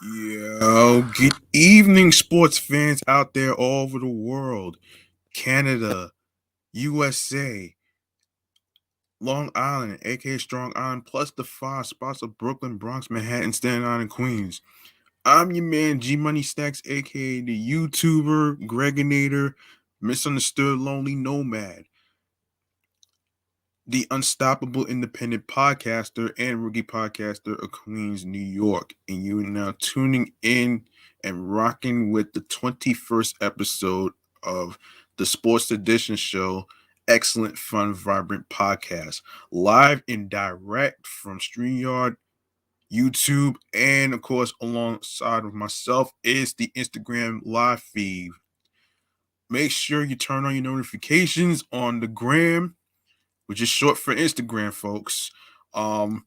Yo, good evening, sports fans out there all over the world. Canada, USA, Long Island, aka Strong Island, plus the five spots of Brooklyn, Bronx, Manhattan, Staten Island, Queens. I'm your man G Money Stacks, aka the YouTuber, Gregonator, Misunderstood Lonely Nomad, the unstoppable independent podcaster and rookie podcaster of Queens, New York. And you are now tuning in and rocking with the 21st episode of the Sports Edition Show, Excellent, Fun, Vibrant Podcast, live and direct from StreamYard, YouTube, and of course, alongside of myself is the Instagram live feed. Make sure you turn on your notifications on the gram, which is short for Instagram, folks. Um,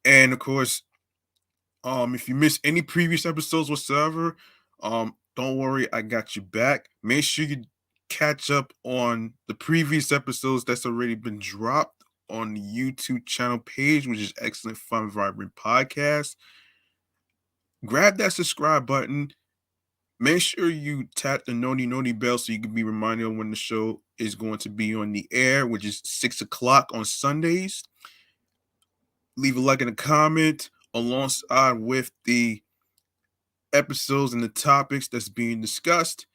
and of course, if you missed any previous episodes whatsoever, don't worry, I got you back. Make sure you catch up on the previous episodes that's already been dropped on the YouTube channel page, which is Excellent Fun Vibrant Podcast. Grab that subscribe button. Make sure you tap the noti bell so you can be reminded of when the show is going to be on the air, which is 6 o'clock on Sundays. Leave a like and a comment alongside with the episodes and the topics that's being discussed,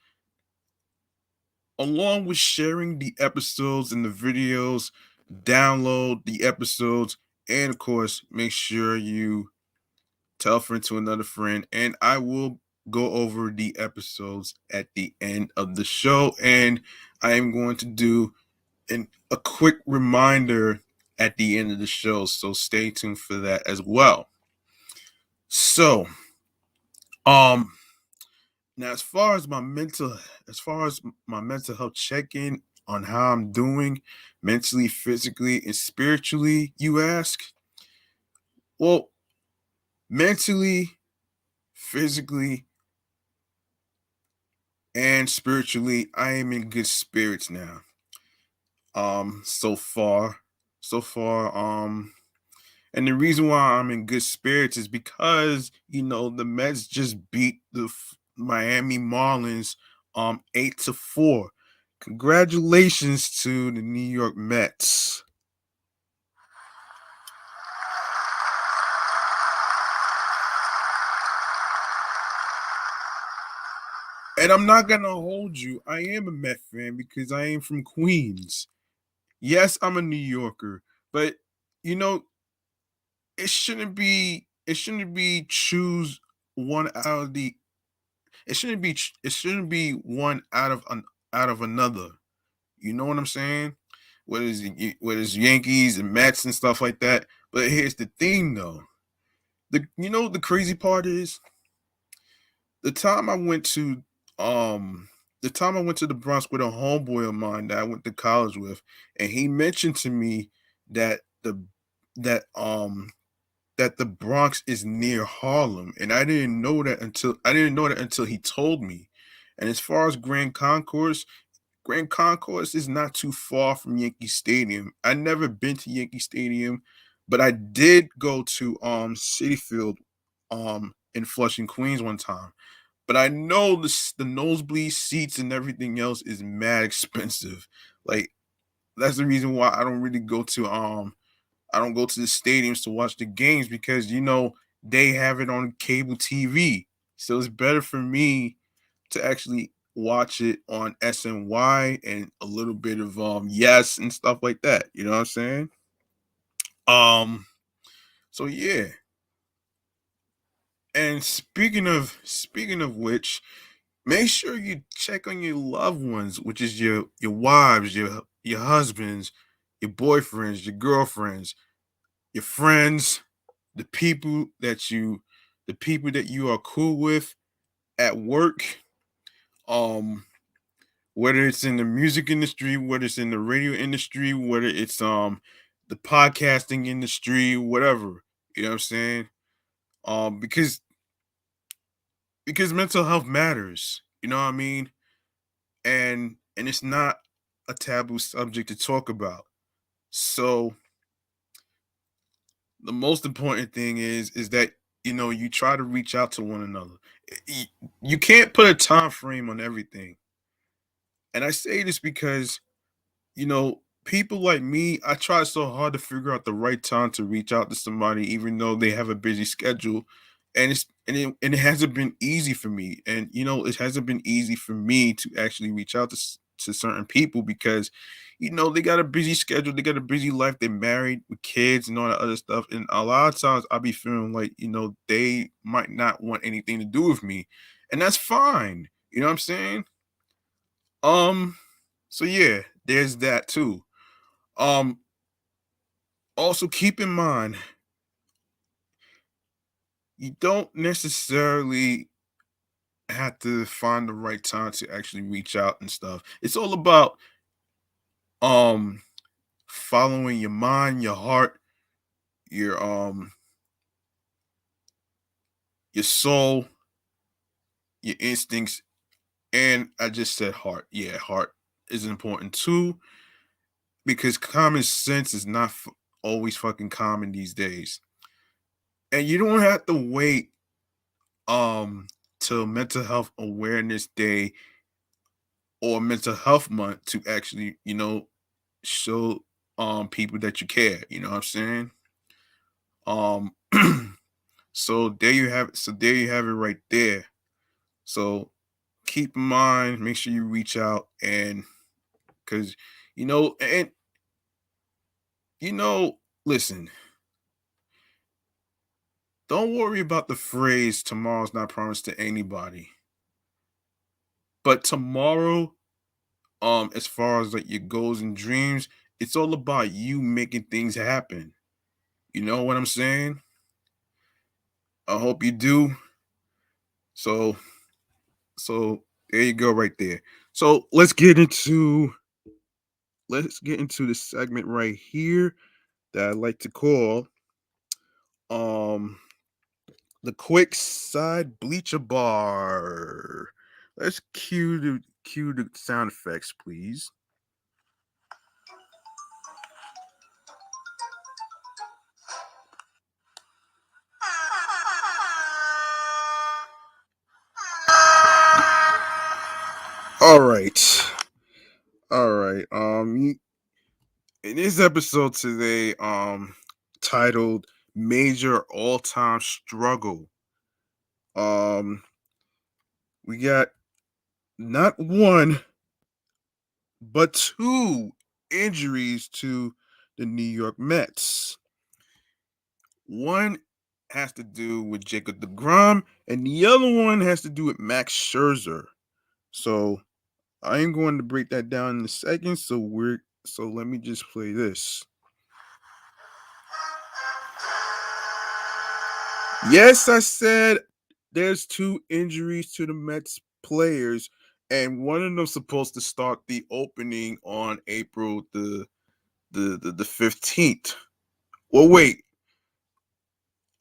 along with sharing the episodes and the videos. Download the episodes, and of course, make sure you tell a friend to another friend. And I will go over the episodes at the end of the show, and I am going to do a quick reminder at the end of the show, so stay tuned for that as well. So, um, now as far as my mental health check-in on how I'm doing mentally, physically, and spiritually, you ask? Well, mentally, physically, and spiritually, I am in good spirits now. So far, and the reason why I'm in good spirits is because the Mets just beat the Miami Marlins 8-4. Congratulations to the New York Mets. And I'm not gonna hold you. I am a Met fan because I am from Queens. Yes, I'm a New Yorker, but you know it shouldn't be choose one out of the it shouldn't be one out of another. You know what I'm saying? Whether it's Yankees and Mets and stuff like that. But here's the thing, though. The crazy part is the time I went to um the time I went to the Bronx with a homeboy of mine that I went to college with, and he mentioned to me that that um the Bronx is near Harlem, and I didn't know that until he told me. And as far as Grand Concourse is not too far from Yankee Stadium. I never been to Yankee Stadium, but I did go to Citi Field in Flushing, Queens one time. But I know the nosebleed seats and everything else is mad expensive. Like that's the reason why I don't go to the stadiums to watch the games because they have it on cable TV. So it's better for me to actually watch it on SNY and a little bit of Yes and stuff like that. You know what I'm saying? Um so yeah. And speaking of which, make sure you check on your loved ones, which is your wives, your husbands, your boyfriends, your girlfriends, your friends, the people that you are cool with at work, um whether it's in the music industry, whether it's in the radio industry, whether it's the podcasting industry, whatever. You know what I'm saying? Because mental health matters. You know what I mean? And it's not a taboo subject to talk about. So the most important thing is that you try to reach out to one another. You can't put a time frame on everything, and I say this because people like me, I try so hard to figure out the right time to reach out to somebody, even though they have a busy schedule. And it hasn't been easy for me. And it hasn't been easy for me to actually reach out to certain people because they got a busy schedule, they got a busy life, they're married with kids and all that other stuff. And a lot of times I'll be feeling like, they might not want anything to do with me. And that's fine. You know what I'm saying? Um, so yeah, there's that too. Um, Also keep in mind, you don't necessarily have to find the right time to actually reach out and stuff. It's all about um following your mind, your heart, your soul, your instincts, and I just said heart. Yeah, heart is important too because common sense is not always fucking common these days. And you don't have to wait um till mental health awareness day or mental health month to actually, show people that you care. You know what I'm saying? Um so there you have it right there. So keep in mind, make sure you reach out and because and you know, listen, don't worry about the phrase tomorrow's not promised to anybody. But tomorrow, as far as like your goals and dreams, it's all about you making things happen. You know what I'm saying? I hope you do. So so there you go right there. So let's get into the segment right here that I like to call um the quick side bleacher bar. Let's cue the sound effects, please. All right. All right. In this episode today, titled Major All-Time Struggle. Um, we got not one, but two injuries to the New York Mets. One has to do with Jacob DeGrom, and the other one has to do with Max Scherzer. So I am going to break that down in a second. So let me just play this. Yes, I said there's two injuries to the Mets players, and one of them supposed to start the opening on April the 15th. Well, wait.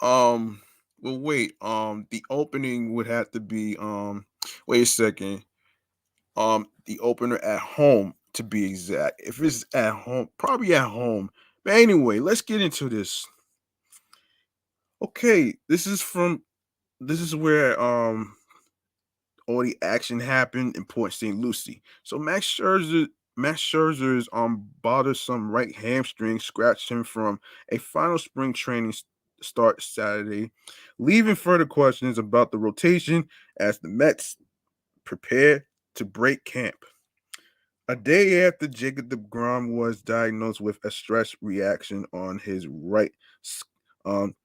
Um, the opening would have to be wait a second. The opener at home to be exact. If it's at home, probably at home. But anyway, let's get into this. Okay, this is where all the action happened in Port St. Lucie. So Max Scherzer's bothersome right hamstring scratched him from a final spring training start Saturday, leaving further questions about the rotation as the Mets prepare to break camp. A day after Jacob DeGrom was diagnosed with a stress reaction on his right um,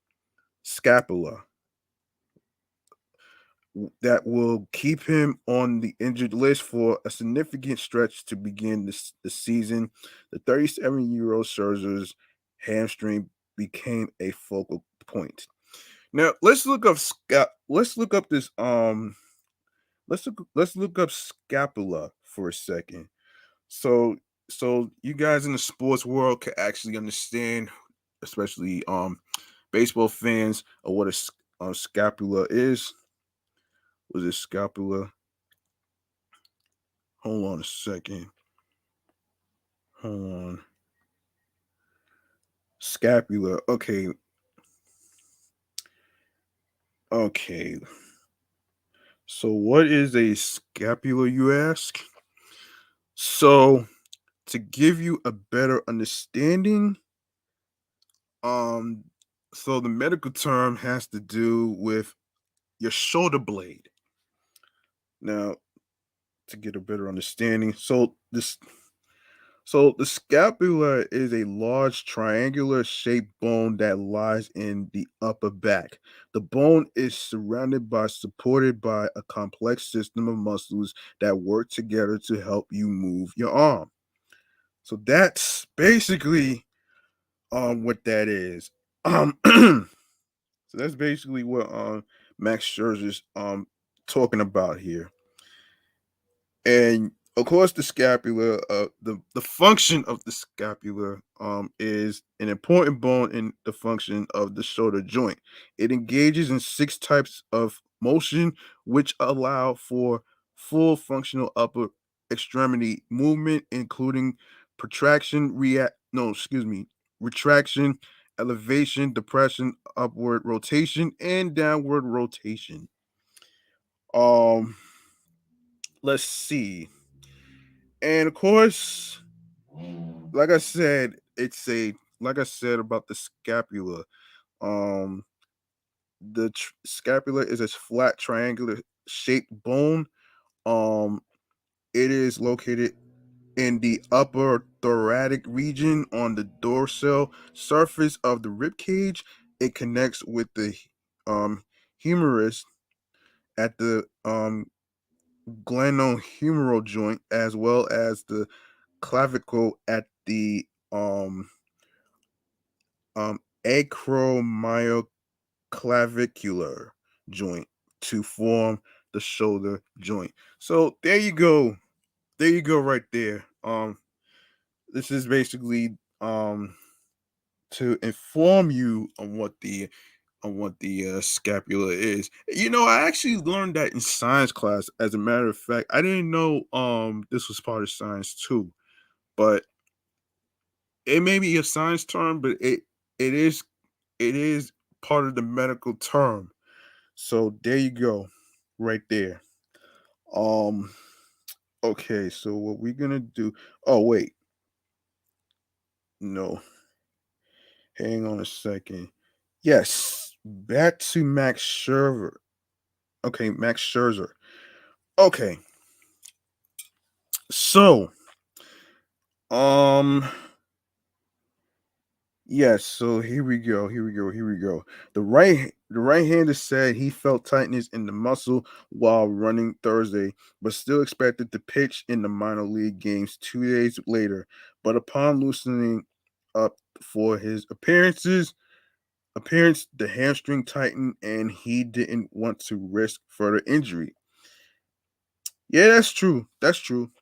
scapula that will keep him on the injured list for a significant stretch to begin the season. The 37-year-old Scherzer's hamstring became a focal point. Now let's look up this let's look up scapula for a second. So so you guys in the sports world can actually understand, especially baseball fans, of what a scapula is. Was it scapula? Hold on a second. Hold on. Scapula. Okay. Okay. So what is a scapula, you ask? So to give you a better understanding, um, so the medical term has to do with your shoulder blade. Now, to get a better understanding, so the scapula is a large triangular shaped bone that lies in the upper back. The bone is supported by a complex system of muscles that work together to help you move your arm. So that's basically what that is. So that's basically what Max Scherzer's talking about here. And of course, the scapula, the function of the scapula is an important bone in the function of the shoulder joint. It engages in six types of motion, which allow for full functional upper extremity movement, including retraction, elevation, depression, upward rotation, and downward rotation. Um, let's see. And of course, like I said, like I said about the scapula. Um, the scapula is a flat triangular shaped bone. Um, it is located in the upper thoracic region on the dorsal surface of the rib cage. It connects with the humerus at the glenohumeral joint as well as the clavicle at the um acromyoclavicular joint to form the shoulder joint. So there you go. There you go right there. This is basically to inform you on what the scapula is. You know, I actually learned that in science class. As a matter of fact, I didn't know this was part of science too. But it may be a science term, but it is it is part of the medical term. So there you go, right there. Um, okay, so what we're gonna do? Oh wait, no, hang on a second. Yes, back to Max Scherzer. Okay, Max Scherzer. Okay, so um, yes, so here we go. The right-hander said he felt tightness in the muscle while running Thursday, but still expected to pitch in the minor league games 2 days later. But upon loosening up for his appearance, the hamstring tightened and he didn't want to risk further injury. Yeah, that's true. That's true.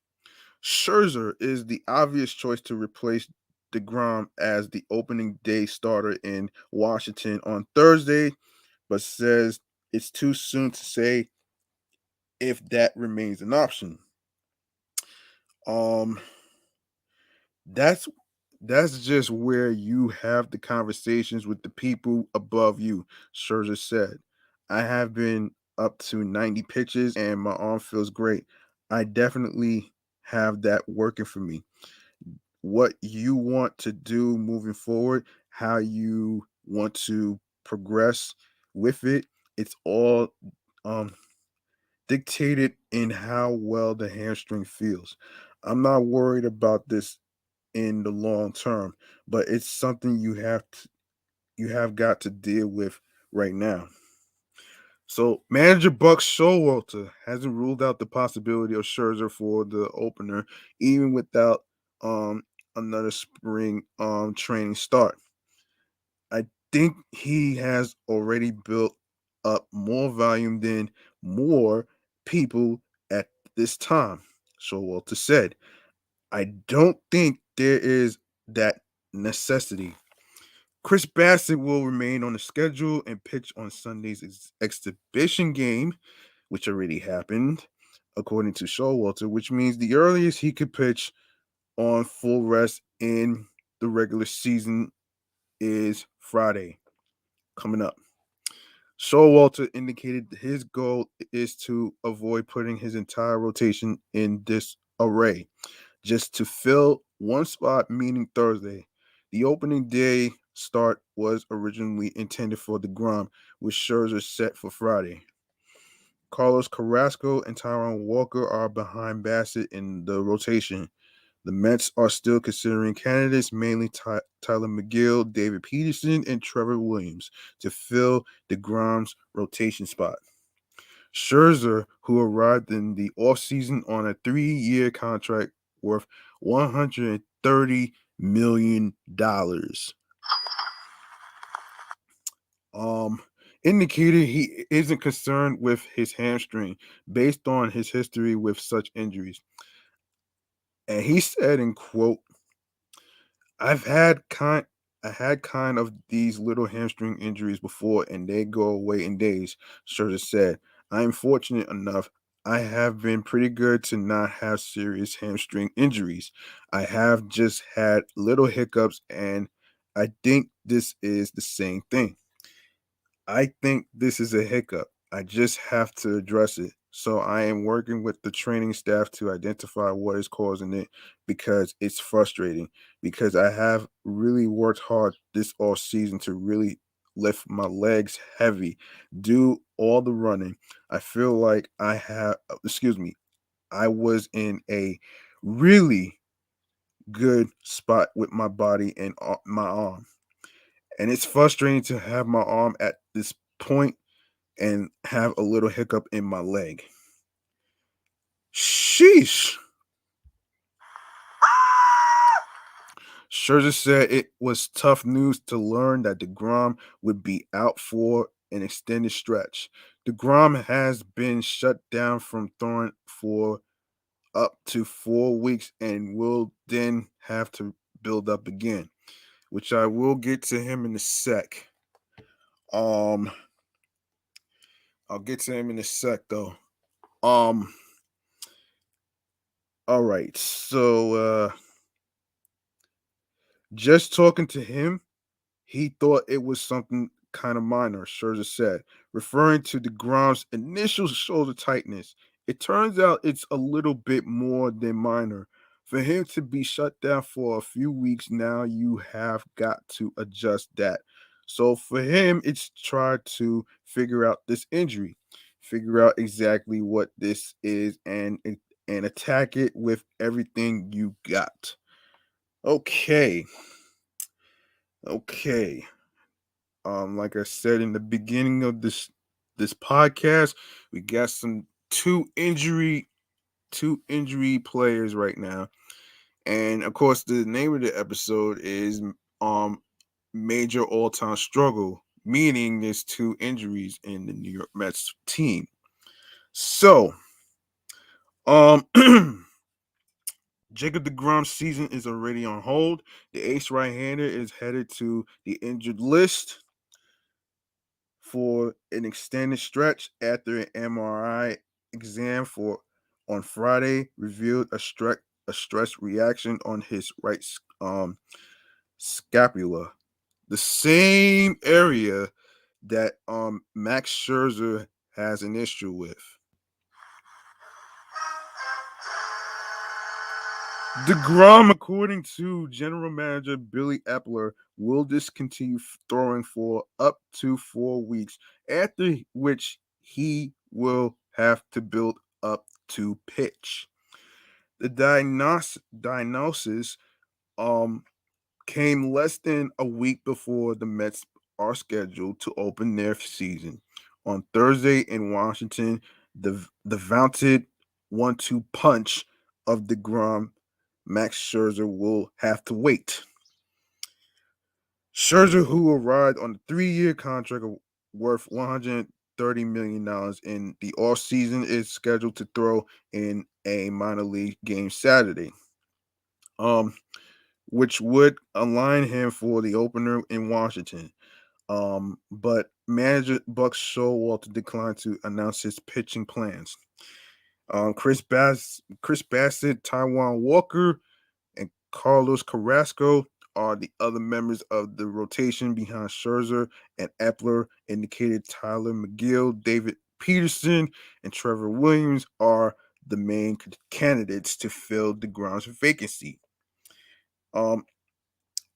Scherzer is the obvious choice to replace DeGrom as the opening day starter in Washington on Thursday, but says it's too soon to say if that remains an option. Um, that's that's just where you have the conversations with the people above you, Scherzer said. I have been up to 90 pitches and my arm feels great. I definitely have that working for me. What you want to do moving forward, how you want to progress with it, it's all um dictated in how well the hamstring feels. I'm not worried about this in the long term, but it's something you have got to deal with right now. So manager Buck Showalter hasn't ruled out the possibility of Scherzer for the opener, even without um another spring training start. I think he has already built up more volume than more people at this time. Showalter said, I don't think there is that necessity. Chris Bassett will remain on the schedule and pitch on Sunday's exhibition game, which already happened, according to Showalter, which means the earliest he could pitch on full rest in the regular season is Friday coming up. Showalter indicated his goal is to avoid putting his entire rotation in disarray, just to fill one spot, meaning Thursday. The opening day start was originally intended for DeGrom, with Scherzer set for Friday. Carlos Carrasco and Tyrone Walker are behind Bassett in the rotation. The Mets are still considering candidates, mainly Tyler McGill, David Peterson, and Trevor Williams, to fill DeGrom's rotation spot. Scherzer, who arrived in the offseason on a 3-year contract worth $130 million, um, indicated he isn't concerned with his hamstring based on his history with such injuries. And he said, in quote, I've had kind I had kind of these little hamstring injuries before and they go away in days, Scherzer said. I'm fortunate enough. I have been pretty good to not have serious hamstring injuries. I have just had little hiccups and I think this is the same thing. I think this is a hiccup. I just have to address it. So I am working with the training staff to identify what is causing it because it's frustrating. Because I have really worked hard this off season to really lift my legs heavy, do all the running. I feel like I was in a really good spot with my body and my arm. And it's frustrating to have my arm at this point and have a little hiccup in my leg. Sheesh. Scherzer said it was tough news to learn that DeGrom would be out for an extended stretch. DeGrom has been shut down from throwing for up to 4 weeks and will then have to build up again, which I will get to him in a sec. Um, I'll get to him in a sec though. Um, all right, so just talking to him, he thought it was something kind of minor, Scherzer said, referring to DeGrom's initial shoulder tightness. It turns out it's a little bit more than minor. For him to be shut down for a few weeks now, you have got to adjust that. So for him, it's try to figure out this injury, figure out exactly what this is, and attack it with everything you got. Okay. Okay. Like I said in the beginning of this podcast, we got some two injury players right now. And of course the name of the episode is um major all-time struggle, meaning there's two injuries in the New York Mets team. So, um Jacob DeGrom's season is already on hold. The ace right-hander is headed to the injured list for an extended stretch after an MRI exam for on Friday revealed a stress reaction on his right scapula, the same area that Max Scherzer has an issue with. DeGrom, according to General Manager Billy Epler, will discontinue throwing for up to 4 weeks, after which he will have to build up to pitch. The diagnosis um, came less than a week before the Mets are scheduled to open their season. On Thursday in Washington, the vaunted 1-2 punch of DeGrom Max Scherzer will have to wait. Scherzer, who arrived on a 3-year contract worth $130 million in the offseason, is scheduled to throw in a minor league game Saturday, um, which would align him for the opener in Washington. But manager Buck Showalter declined to announce his pitching plans. Chris Bassett, Taiwan Walker, and Carlos Carrasco are the other members of the rotation behind Scherzer and Epler, indicated Tyler McGill, David Peterson, and Trevor Williams are the main candidates to fill DeGrom's vacancy. Um,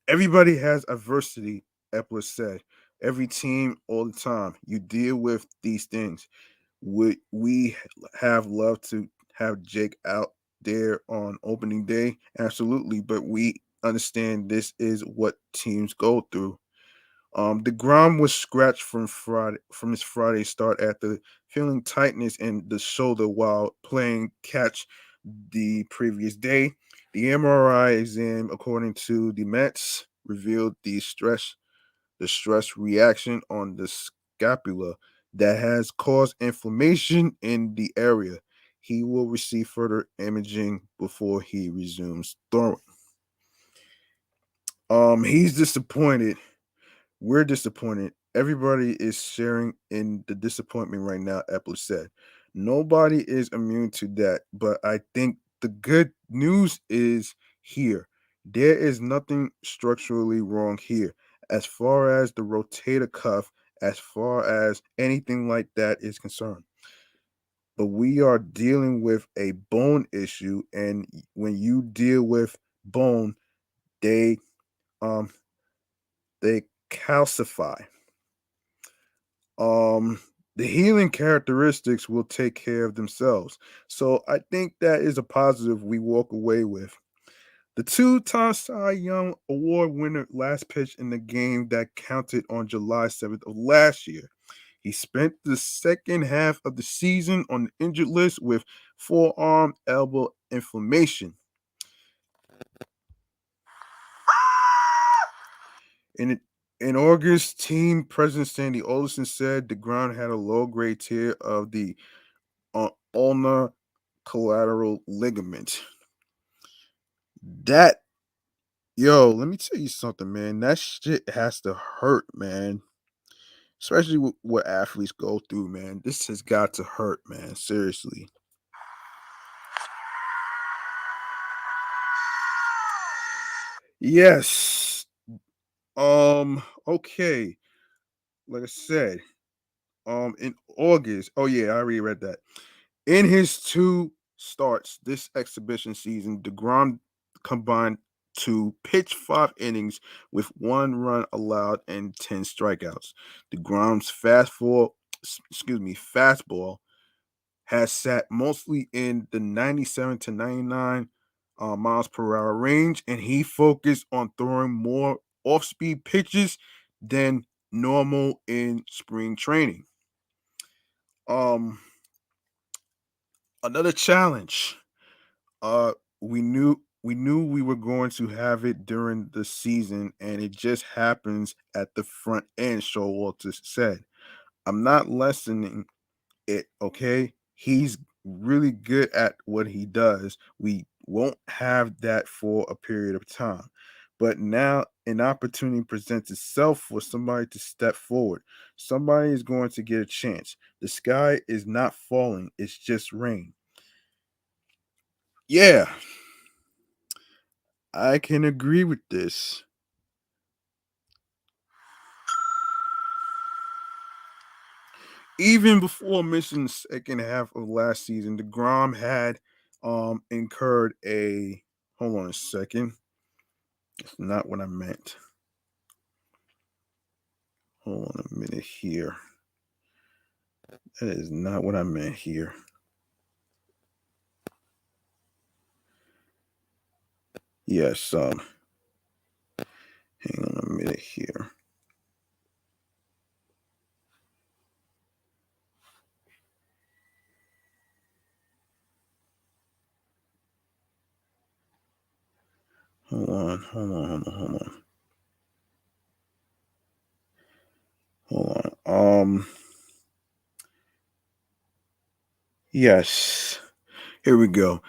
Everybody has adversity, Epler said. Every team, all the time. You deal with these things. We have loved to have Jake out there on opening day, absolutely, but we understand this is what teams go through. DeGrom was scratched from his Friday start after feeling tightness in the shoulder while playing catch the previous day. The MRI exam, according to the Mets, revealed the stress reaction on the scapula that has caused inflammation in the area. He will receive further imaging before he resumes throwing. He's disappointed. We're disappointed. Everybody is sharing in the disappointment right now, Epler said. Nobody is immune to that, but I think the good news is here. There is nothing structurally wrong here. As far as the rotator cuff, as far as anything like that is concerned. But we are dealing with a bone issue, and when you deal with bone, they um they calcify. um the healing characteristics will take care of themselves. So I think that is a positive we walk away with. The two-time Cy Young Award winner last pitched in the game that counted on July 7th of last year. He spent the second half of the season on the injured list with forearm elbow inflammation. In in August, team president Sandy Olson said the ground had a low-grade tear of the ulnar collateral ligament. That Yo, let me tell you something, man. That shit has to hurt, man. Especially with what athletes go through, man. This has got to hurt, man. Seriously. Yes. Okay. Like I said, in August. Oh yeah, I already read that. In his two starts this exhibition season, DeGrom combined to pitch 5 innings with 1 run allowed and 10 strikeouts. DeGrom's fastball has sat mostly in the 97 to 99 miles per hour range, and he focused on throwing more off-speed pitches than normal in spring training. Um, Another challenge. Uh, we knew we were going to have it during the season, and it just happens at the front end. Showalter said, "I'm not lessening it. Okay, he's really good at what he does. We won't have that for a period of time." But now an opportunity presents itself for somebody to step forward. Somebody is going to get a chance. The sky is not falling, it's just rain. Yeah, I can agree with this. Even before missing the second half of last season, DeGrom had incurred a hold on a second. That's not what I meant. Hold on a minute here. That is not what I meant here. Yes, hang on a minute here. Hold on. Hold on. Yes. Here we go.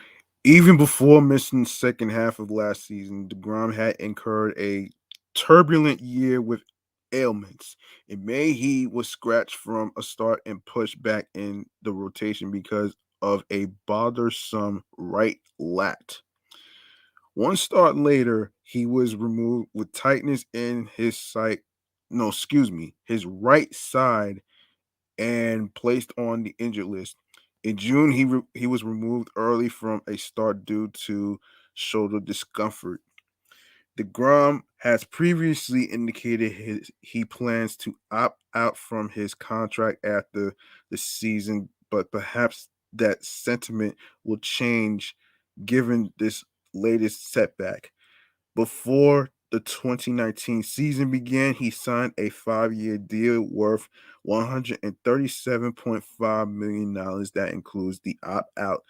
Even before missing the second half of last season, DeGrom had incurred a turbulent year with ailments. In May, he was scratched from a start and pushed back in the rotation because of a bothersome right lat. One start later, he was removed with tightness in his sight. No, excuse me, his right side, and placed on the injured list. In June, he was removed early from a start due to shoulder discomfort. DeGrom has previously indicated he plans to opt out from his contract after the season, but perhaps that sentiment will change given this latest setback. Before the 2019 season began, he signed a 5-year deal worth $137.5 million that includes the opt out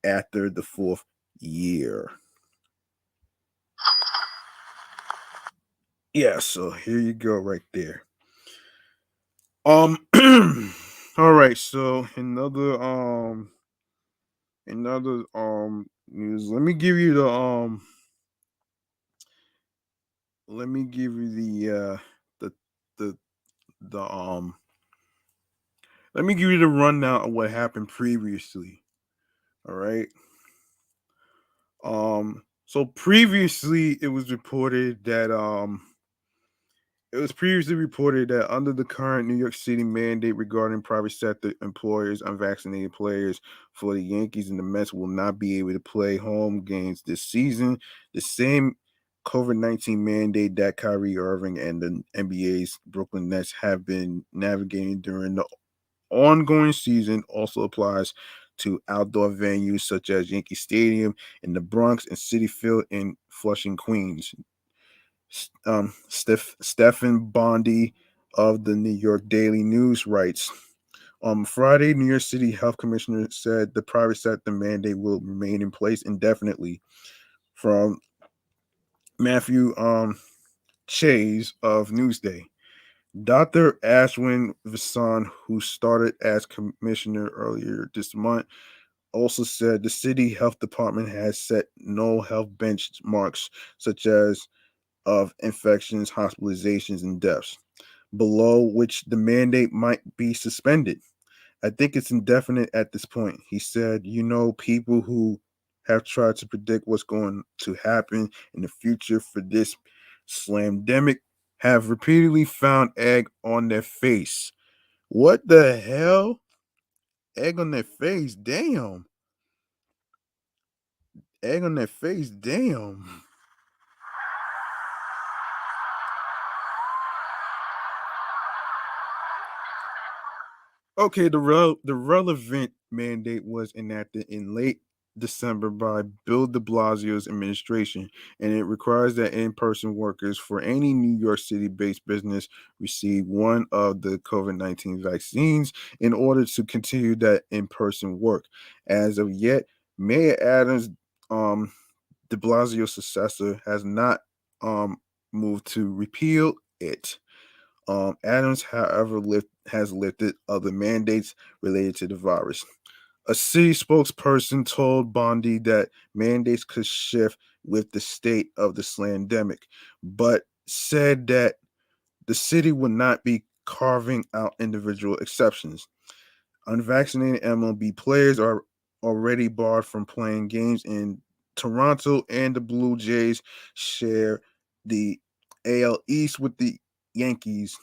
after the fourth year. Yeah, so here you go right there. Um all right, so another news. Let me give you the the the let me give you the rundown of what happened previously. All right. So previously it was previously reported that under the current New York City mandate regarding private sector employers, unvaccinated players for the Yankees and the Mets will not be able to play home games this season. The same COVID-19 mandate that Kyrie Irving and the NBA's Brooklyn Nets have been navigating during the ongoing season also applies to outdoor venues such as Yankee Stadium in the Bronx and Citi Field in Flushing, Queens. Stephen Bondi of the New York Daily News writes, Friday, New York City Health Commissioner said the private sector mandate will remain in place indefinitely. From Matthew Chase of Newsday. Dr. Ashwin Vasan, who started as commissioner earlier this month, also said the city health department has set no health benchmarks, such as of infections, hospitalizations, and deaths, below which the mandate might be suspended. I think it's indefinite at this point. He said, people who have tried to predict what's going to happen in the future for this slamdemic have repeatedly found egg on their face. What the hell? Egg on their face? Damn. Egg on their face? Damn. Okay, the relevant mandate was enacted in late December by Bill de Blasio's administration, and it requires that in-person workers for any New York City-based business receive one of the COVID-19 vaccines in order to continue that in-person work. As of yet, Mayor Adams, um, de Blasio's successor, has not um, moved to repeal it. Adams, however, has lifted other mandates related to the virus. A city spokesperson told Bondi that mandates could shift with the state of the slandemic, but said that the city would not be carving out individual exceptions. Unvaccinated MLB players are already barred from playing games in Toronto, and the Blue Jays share the AL East with the Yankees.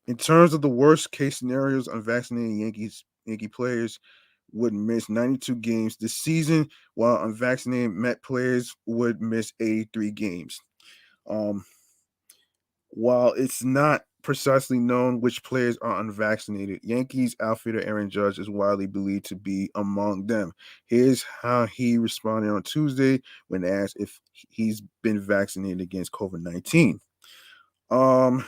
In terms of the worst case scenarios, unvaccinated Yankee players would miss 92 games this season, while unvaccinated Met players would miss 83 games. Um, while it's not precisely known which players are unvaccinated, Yankees outfielder Aaron Judge is widely believed to be among them. Here's how he responded on Tuesday when asked if he's been vaccinated against COVID-19. Um,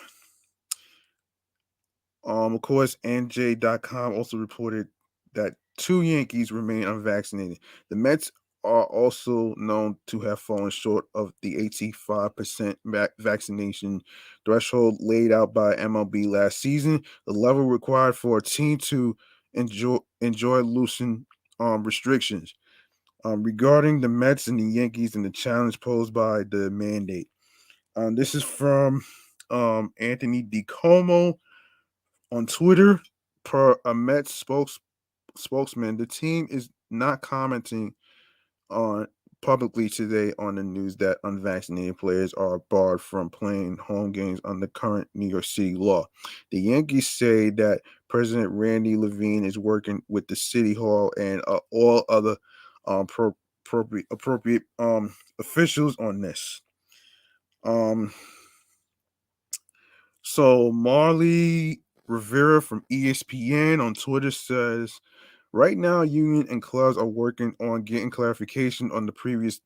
of course, NJ.com also reported that two Yankees remain unvaccinated. The Mets are also known to have fallen short of the 85% vaccination threshold laid out by MLB last season, the level required for a team to enjoy loosen restrictions. Regarding the Mets and the Yankees and the challenge posed by the mandate. This is from Anthony DiComo on Twitter. Per a Mets spokesman, the team is not commenting on publicly today on the news that unvaccinated players are barred from playing home games under current New York City law. The Yankees say that President Randy Levine is working with the City Hall and all other appropriate officials on this. Um, so Marley Rivera from ESPN on Twitter says, right now, union and clubs are working on getting clarification on the previous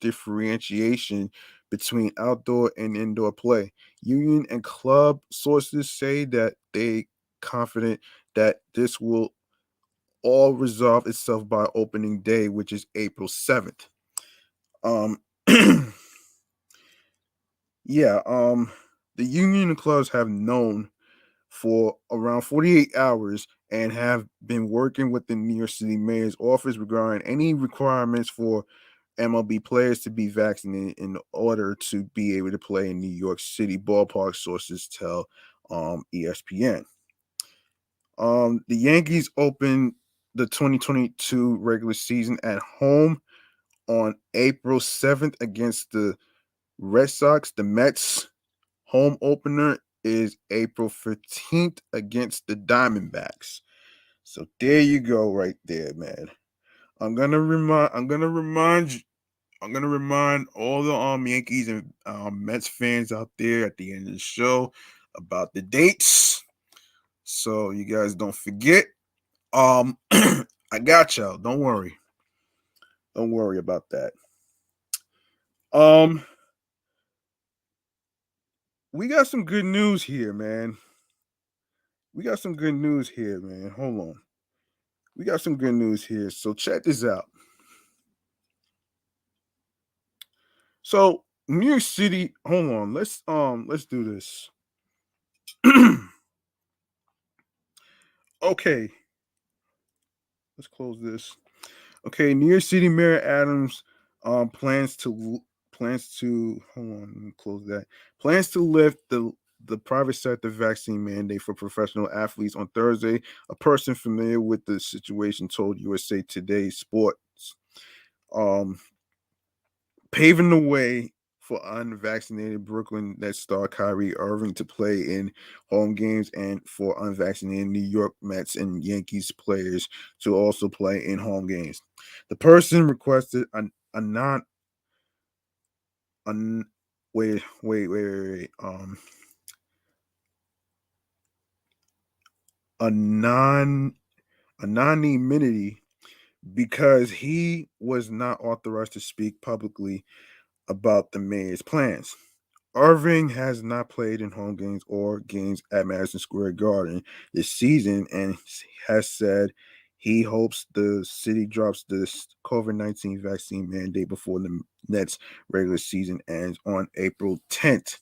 differentiation between outdoor and indoor play. Union and club sources say that they confident that this will all resolve itself by opening day, which is April 7th. Um, yeah, the union and clubs have known for around 48 hours and have been working with the New York City mayor's office regarding any requirements for MLB players to be vaccinated in order to be able to play in New York City ballpark, sources tell ESPN. The Yankees opened the 2022 regular season at home on April 7th against the Red Sox. The Mets home opener is April 15th against the Diamondbacks. So there you go, right there, man. I'm gonna remind all the Yankees and Mets fans out there at the end of the show about the dates, so you guys don't forget. I got y'all. Don't worry. Don't worry about that. Um, we got some good news here, man. We got some good news here, man. Hold on. We got some good news here. So check this out. So New York City, hold on. Let's do this. Okay. Let's close this. Okay, New York City Mayor Adams plans to hold on, let me close that. Plans to lift the private sector vaccine mandate for professional athletes on Thursday. A person familiar with the situation told USA Today Sports. Um, Paving the way for unvaccinated Brooklyn Nets star Kyrie Irving to play in home games and for unvaccinated New York Mets and Yankees players to also play in home games. The person requested a non a, wait a non anonymity because he was not authorized to speak publicly about the mayor's plans. Irving has not played in home games or games at Madison Square Garden this season and has said he hopes the city drops this COVID-19 vaccine mandate before the Nets regular season ends on April 10th.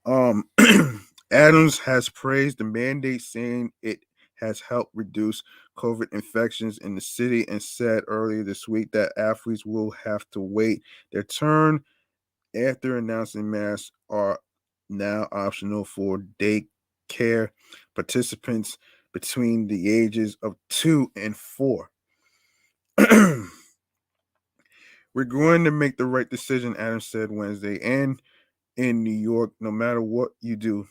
Um, Adams has praised the mandate, saying it has helped reduce COVID infections in the city and said earlier this week that athletes will have to wait their turn after announcing masks are now optional for daycare participants between the ages of 2 and 4. We're going to make the right decision, Adams said Wednesday. And in New York, no matter what you do,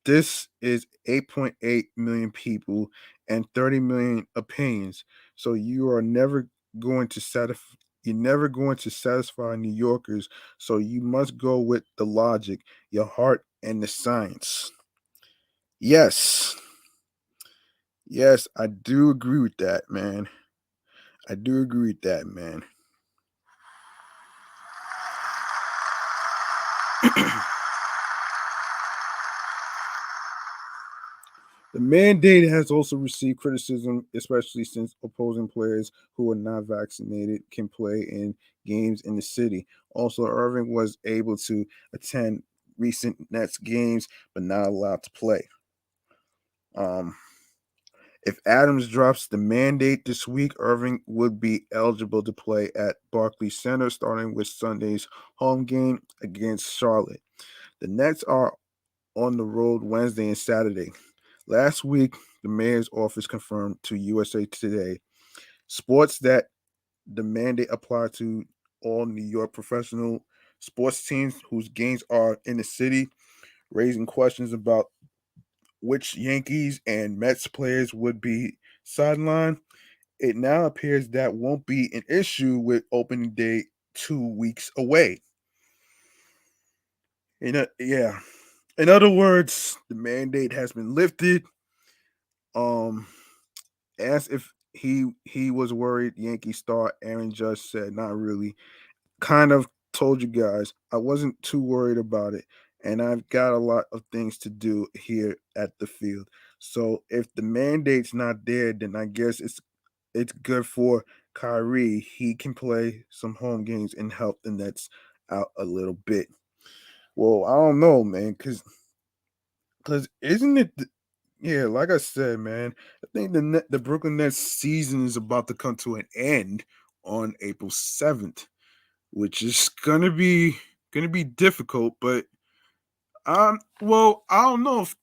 this is 8.8 million people and 30 million opinions. So you are never going to satisfy. You're never going to satisfy New Yorkers. So you must go with the logic, your heart, and the science. Yes. Yes, I do agree with that, man. I do agree with that, man. The mandate has also received criticism, especially since opposing players who are not vaccinated can play in games in the city. Also, Irving was able to attend recent Nets games, but not allowed to play. Um, if Adams drops the mandate this week, Irving would be eligible to play at Barclays Center, starting with Sunday's home game against Charlotte. The Nets are on the road Wednesday and Saturday. Last week, the mayor's office confirmed to USA Today Sports that the mandate applied to all New York professional sports teams whose games are in the city, raising questions about which Yankees and Mets players would be sidelined. It now appears that won't be an issue with opening day 2 weeks away. Yeah. In other words, the mandate has been lifted. Um, as if he was worried, Yankee star Aaron Judge said, "Not really. Kind of told you guys I wasn't too worried about it, and I've got a lot of things to do here at the field. So if the mandate's not there, then I guess it's good for Kyrie. He can play some home games and help the Nets out a little bit." Well, I don't know, man, because isn't it? Yeah, like I said, man, I think the Brooklyn Nets season is about to come to an end on April 7th, which is gonna be difficult. But well, I don't know if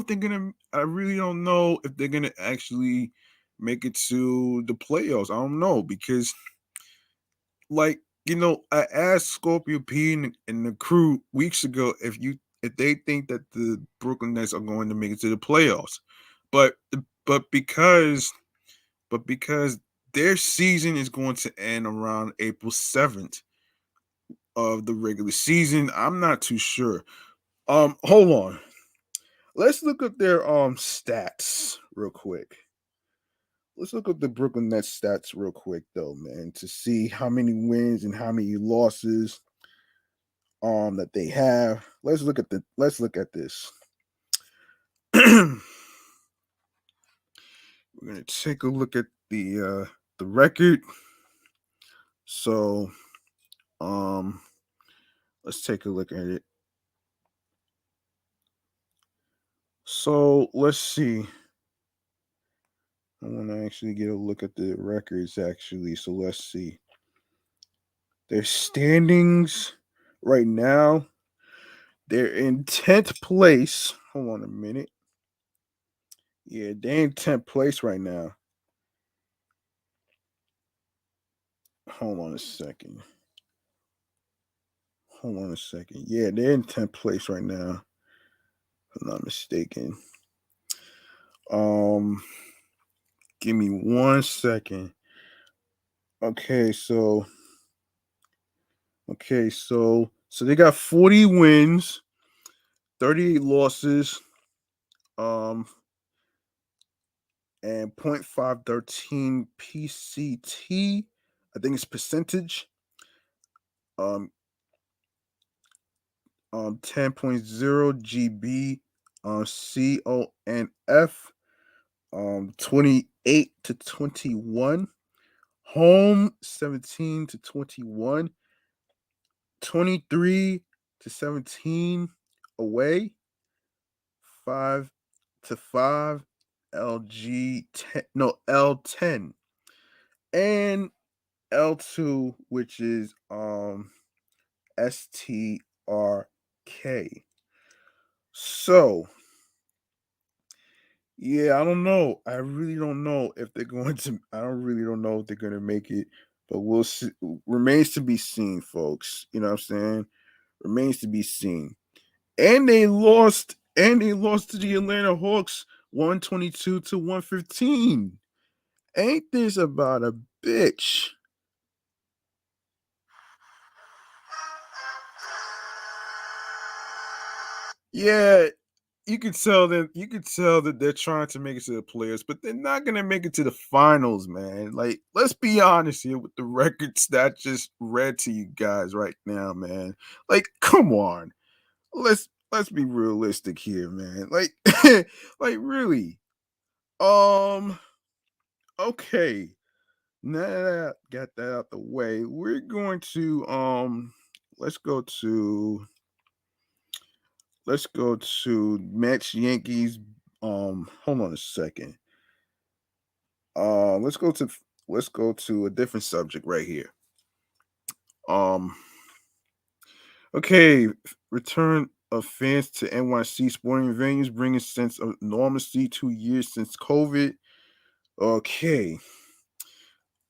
they're gonna. I really don't know if they're gonna actually make it to the playoffs. I don't know because, like, I asked Scorpio P and the crew weeks ago if they think that the Brooklyn Nets are going to make it to the playoffs, but but because because their season is going to end around April 7th of the regular season, I'm not too sure. Hold on. Let's look up their stats real quick. Let's look up the Brooklyn Nets stats real quick though, man, to see how many wins and how many losses that they have. Let's look at this. We're gonna take a look at the record. So um let's take a look at it. So let's see. I want to actually get a look at the records actually. So let's see. Their standings right now. They're in 10th place. Hold on a minute. Yeah, they're in 10th place right now. Hold on a second. Hold on a second. Yeah, they're in 10th place right now. If I'm not mistaken. Um, Give me 1 second. Okay, so so they got 40 wins, 38 losses, um, and 0.513 PCT. I think it's percentage. Um, 10.0 GB, CONF, 28 to 21, home 17 to 21, 23 to 17 away, 5 to 5, LG 10, no, L10, and L2, which is STRK. So, yeah, I don't know. I really don't know if they're going to. I don't really don't know if they're going to make it, but we'll see. Remains to be seen, folks. You know what I'm saying? Remains to be seen. And they lost. And they lost to the Atlanta Hawks, 122 to 115. Ain't this about a bitch? Yeah, you could tell that they're trying to make it to the players, but they're not gonna make it to the finals, man. Like, let's be honest here with the records that I just read to you guys right now, man. Like, come on. Let's be realistic here, man. Like like really. Um okay. Now that I got that out the way, we're going to let's go to let's go to Mets Yankees. Hold on a second. Let's go to a different subject right here. Um, okay, return of fans to NYC sporting venues bringing sense of normalcy 2 years since COVID. Okay,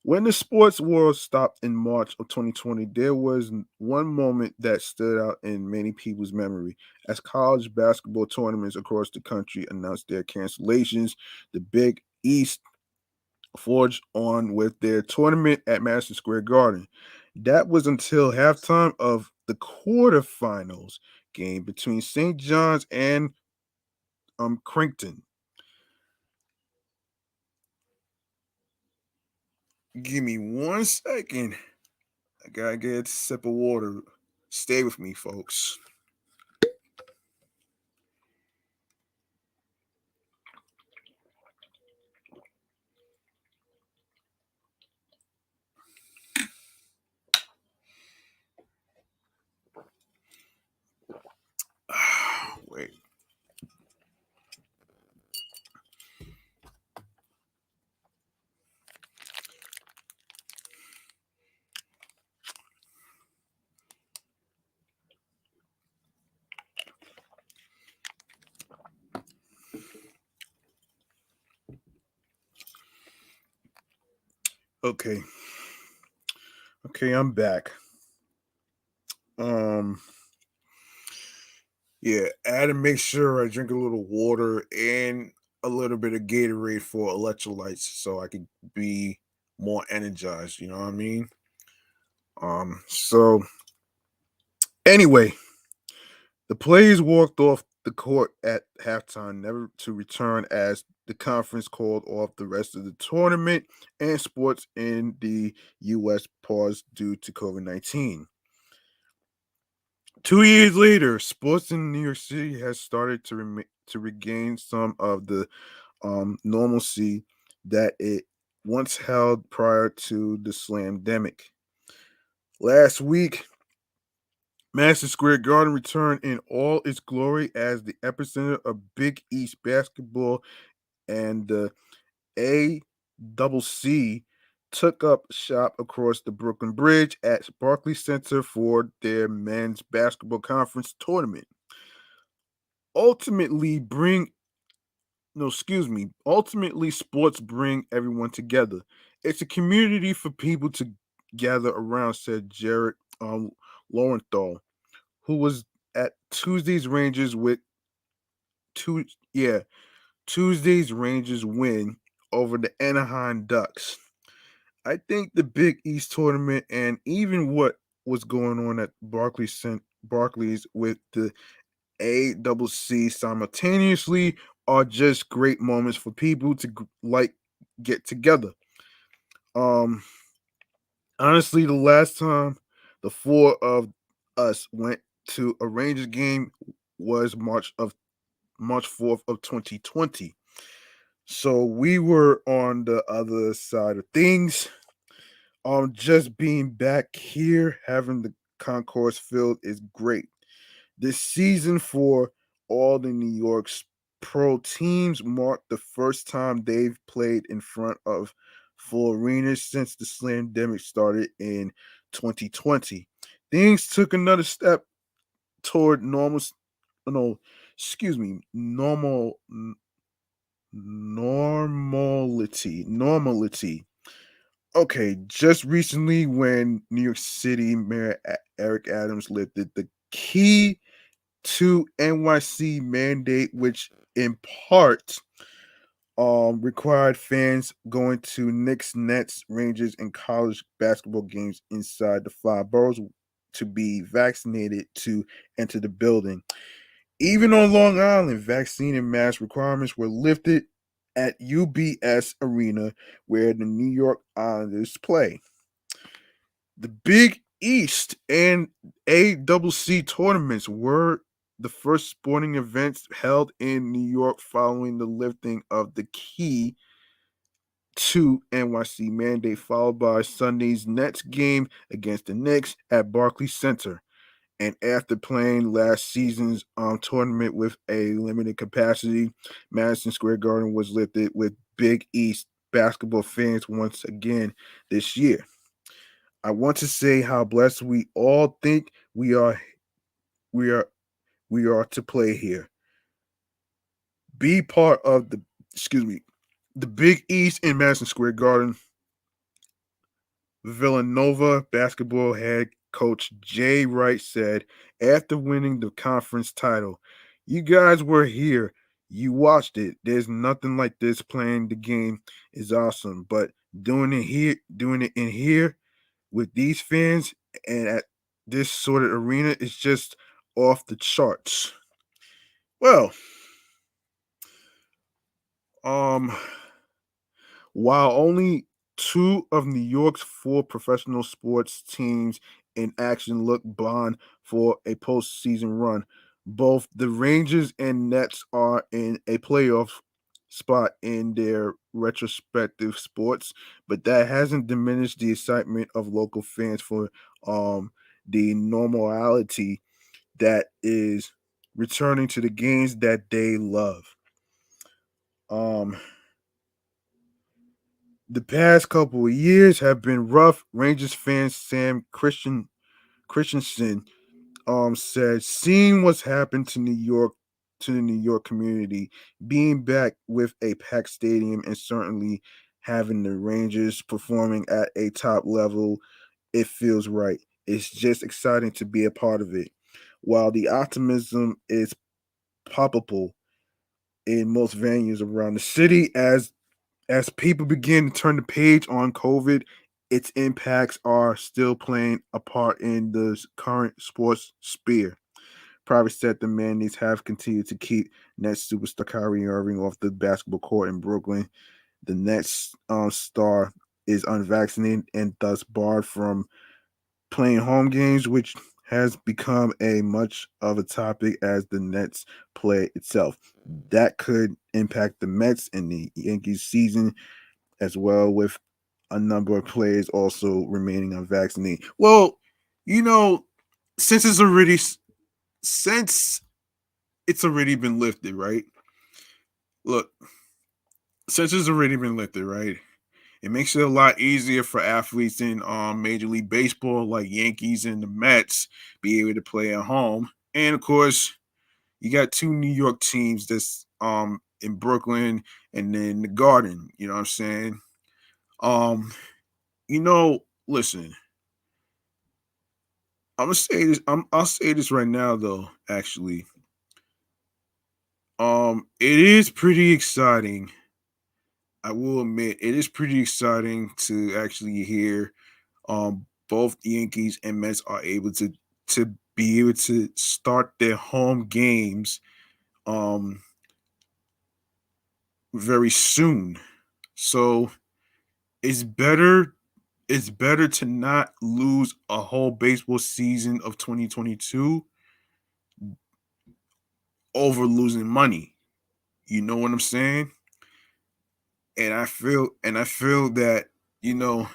When the sports world stopped in March of 2020, there was one moment that stood out in many people's memory. As college basketball tournaments across the country announced their cancellations, the Big East forged on with their tournament at Madison Square Garden. That was until halftime of the quarterfinals game between St. John's and Creighton. Give me 1 second. I gotta get a sip of water. Stay with me, folks. Wait. Okay. Okay, I'm back. Um yeah, I had to make sure I drink a little water and a little bit of Gatorade for electrolytes so I could be more energized, you know what I mean? So anyway, the players walked off the court at halftime, never to return as the conference called off the rest of the tournament and sports in the US paused due to COVID-19. 2 years later, sports in New York City has started to regain some of the normalcy that it once held prior to the slamdemic. Last week, Madison Square Garden returned in all its glory as the epicenter of Big East basketball, and the A double C took up shop across the Brooklyn Bridge at Barclays Center for their men's basketball conference tournament. Ultimately, bring no, excuse me. Ultimately, sports bring everyone together. It's a community for people to gather around," said Jared Lowenthal, who was at Tuesday's Rangers with two yeah, Tuesday's Rangers win over the Anaheim Ducks. I think the Big East tournament and even what was going on at Barclays with the ACC simultaneously are just great moments for people to get together. Um, Honestly, the last time the four of us went to a Rangers game was March 4th of 2020. So we were on the other side of things. Just being back here, having the concourse filled is great. This season for all the New York's pro teams marked the first time they've played in front of full arenas since the slamdemic started in 2020. Things took another step toward no, excuse me, normality. Okay, just recently when New York City Mayor Eric Adams lifted the key to NYC mandate, which in part required fans going to Knicks, Nets, Rangers, and college basketball games inside the five boroughs to be vaccinated to enter the building. Even on Long Island, vaccine and mask requirements were lifted at UBS Arena, where the New York Islanders play. The Big East and ACC tournaments were the first sporting events held in New York following the lifting of the key to NYC mandate, followed by Sunday's Nets game against the Knicks at Barclays Center. And after playing last season's tournament with a limited capacity, Madison Square Garden was lifted with Big East basketball fans once again this year. I want to say how blessed we all think we are we are to play here. Be part of the excuse me, the Big East in Madison Square Garden. Villanova basketball head coach Jay Wright said after winning the conference title, "You guys were here. You watched it. There's nothing like this. Playing the game is awesome, but doing it in here with these fans and at this sort of arena is just off the charts." Well, um while only two of New York's four professional sports teams in action look bond for a postseason run, both the Rangers and Nets are in a playoff spot in their retrospective sports, but that hasn't diminished the excitement of local fans for the normality that is returning to the games that they love. Um The past couple of years have been rough. Rangers fan Christensen said seeing what's happened to the New York community, being back with a packed stadium and certainly having the Rangers performing at a top level, it feels right. It's just exciting to be a part of it. While the optimism is palpable in most venues around the city as people begin to turn the page on COVID, its impacts are still playing a part in the current sports sphere. Private sector mandates have continued to keep Nets superstar Kyrie Irving off the basketball court in Brooklyn. The Nets star is unvaccinated and thus barred from playing home games, which has become a much of a topic as the Nets play itself. That could impact the Mets and the Yankees season as well, with a number of players also remaining unvaccinated. Well, you know, since it's already since it's already been lifted, right? Look, since it's already been lifted, right? It makes it a lot easier for athletes in Major League Baseball, like Yankees and the Mets, be able to play at home. And of course, you got two New York teams that's in Brooklyn and then the Garden. You know what I'm saying? Um, listen, I'm gonna say this. I'll say this right now, though. Actually, it is pretty exciting. I will admit, it is pretty exciting to actually hear both Yankees and Mets are able to be able to start their home games um very soon. So it's better it's better to not lose a whole baseball season of 2022 over losing money. You know what I'm saying? And I feel that, you know,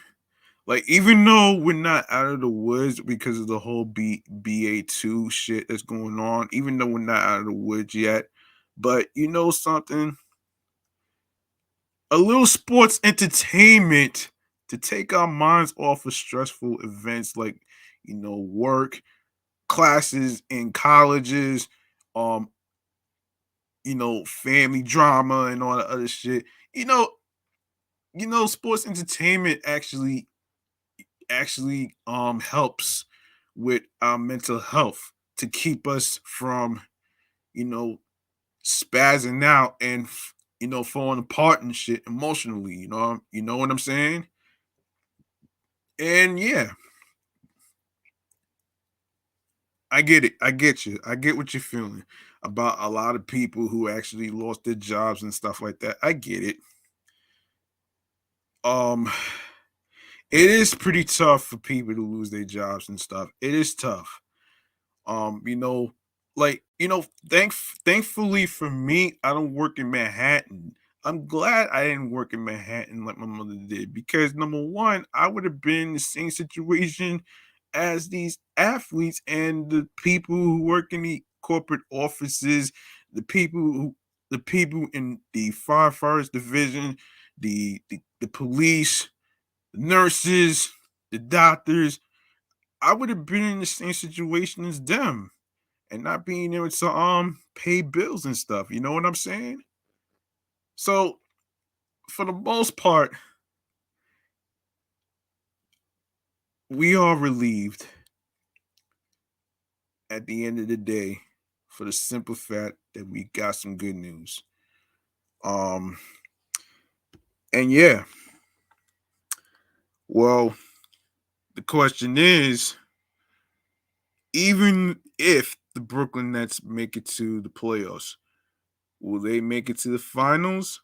like even though we're not out of the woods because of the whole BA2 shit that's going on, even though we're not out of the woods yet, but you know something, a little sports entertainment to take our minds off of stressful events like, work, classes in colleges, um, family drama and all that other shit. You know, sports entertainment actually helps with our mental health to keep us from, you know, spazzing out and falling apart and shit emotionally, you know what I'm saying? And yeah, I get it. I get you. I get what you're feeling about a lot of people who actually lost their jobs and stuff like that. I get it. Um it is pretty tough for people to lose their jobs and stuff. It is tough. You know, like, thankfully for me, I don't work in Manhattan. I'm glad I didn't work in Manhattan like my mother did because number one, I would have been in the same situation as these athletes and the people who work in the corporate offices, the people who the people in the firefighters division, the police, the nurses, the doctors. I would have been in the same situation as them and not being able to pay bills and stuff. You know what I'm saying? So for the most part, we are relieved at the end of the day for the simple fact that we got some good news. Um, and yeah, well, the question is, even if the Brooklyn Nets make it to the playoffs, will they make it to the finals?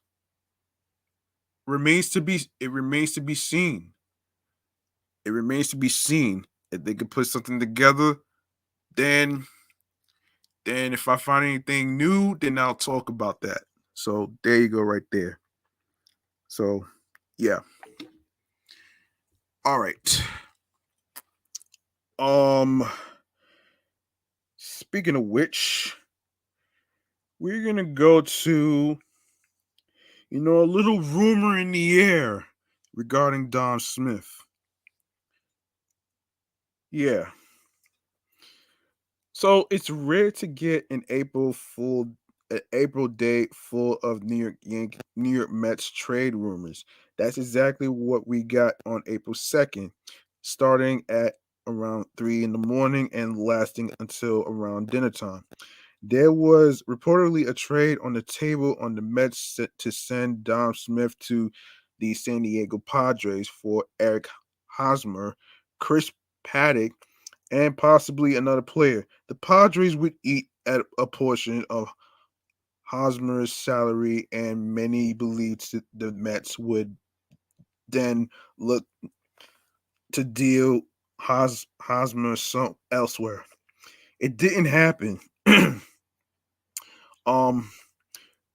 Remains to be seen. It remains to be seen. If they could put something together, then if I find anything new, then I'll talk about that. So there you go, right there. So yeah. All right. Um Speaking of which, we're gonna go to a little rumor in the air regarding Don Smith. Yeah. So it's rare to get an April date full of New York Mets trade rumors. That's exactly what we got on April 2nd, starting at around 3 in the morning and lasting until around dinner time. There was reportedly a trade on the table on the Mets set to send Dom Smith to the San Diego Padres for Eric Hosmer, Chris Paddock, and possibly another player. The Padres would eat at a portion of Hosmer's salary, and many believed that the Mets would then look to deal Hosmer elsewhere. It didn't happen. um,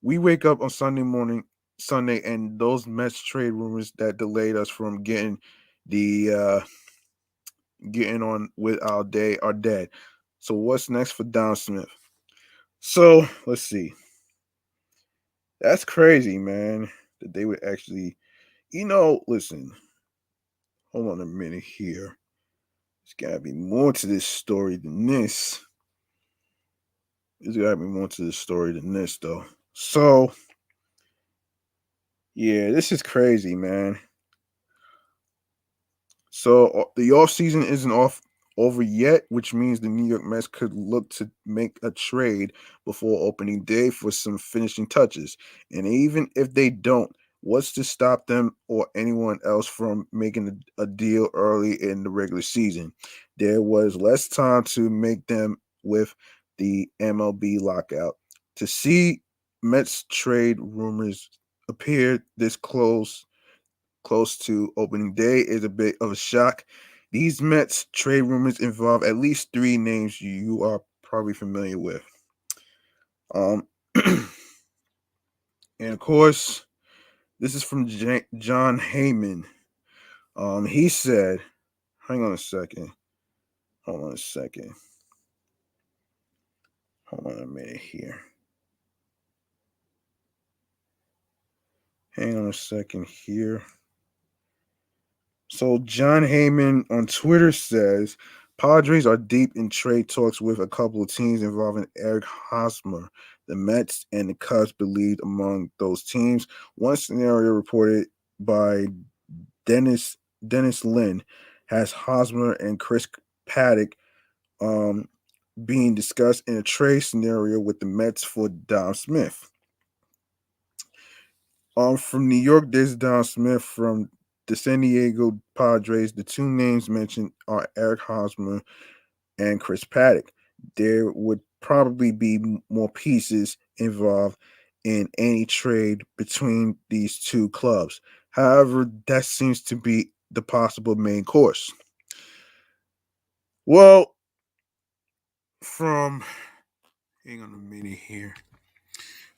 we wake up on Sunday, and those Mets trade rumors that delayed us from the getting on with our day are dead. So what's next for Don Smith? So let's see. That's crazy, man. That they would actually, listen. Hold on a minute here. There's gotta be more to this story than this. There's gotta be more to this story than this, though. So yeah, this is crazy, man. So the offseason isn't over yet, which means the New York Mets could look to make a trade before opening day for some finishing touches. And even if they don't, what's to stop them or anyone else from making a deal early in the regular season? There was less time to make them with the MLB lockout. To see Mets trade rumors appear this close to opening day is a bit of a shock. These Mets trade rumors involve at least three names you are probably familiar with. Um, and of course, this is from John Heyman. He said, "Hang on a second. Hold on a second. Hold on a minute here. Hang on a second here." So John Heyman on Twitter says Padres are deep in trade talks with a couple of teams involving Eric Hosmer. The Mets and the Cubs believed among those teams. One scenario reported by Dennis Lynn has Hosmer and Chris Paddock um, being discussed in a trade scenario with the Mets for Dom Smith. From New York, there's Don Smith. From the San Diego Padres, the two names mentioned are Eric Hosmer and Chris Paddock. There would probably be more pieces involved in any trade between these two clubs. However, that seems to be the possible main course. Well, from hang on a minute here.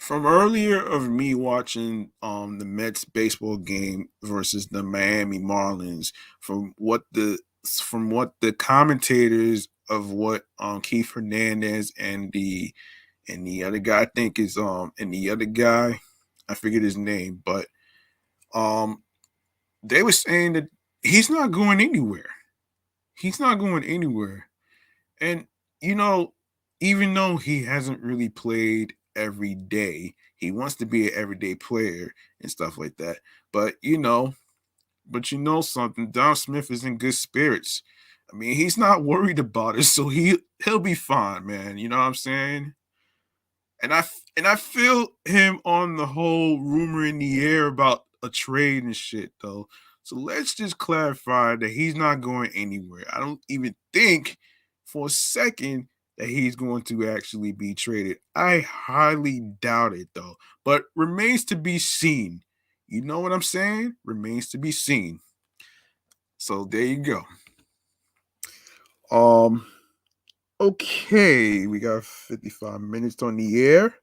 From earlier of me watching the Mets baseball game versus the Miami Marlins, from what the commentators of what Keith Hernandez and the other guy I think is and the other guy I forget his name, but um they were saying that he's not going anywhere. He's not going anywhere. And you know, even though he hasn't really played every day, he wants to be an everyday player and stuff like that. But But you know something, Don Smith is in good spirits. I mean, he's not worried about it, so he'll be fine, man. You know what I'm saying? And I feel him on the whole rumor in the air about a trade and shit though. So let's just clarify that he's not going anywhere. I don't even think for a second that he's going to actually be traded. I highly doubt it though, but remains to be seen. You know what I'm saying? Remains to be seen. So there you go. Um okay, we got 55 minutes on the air.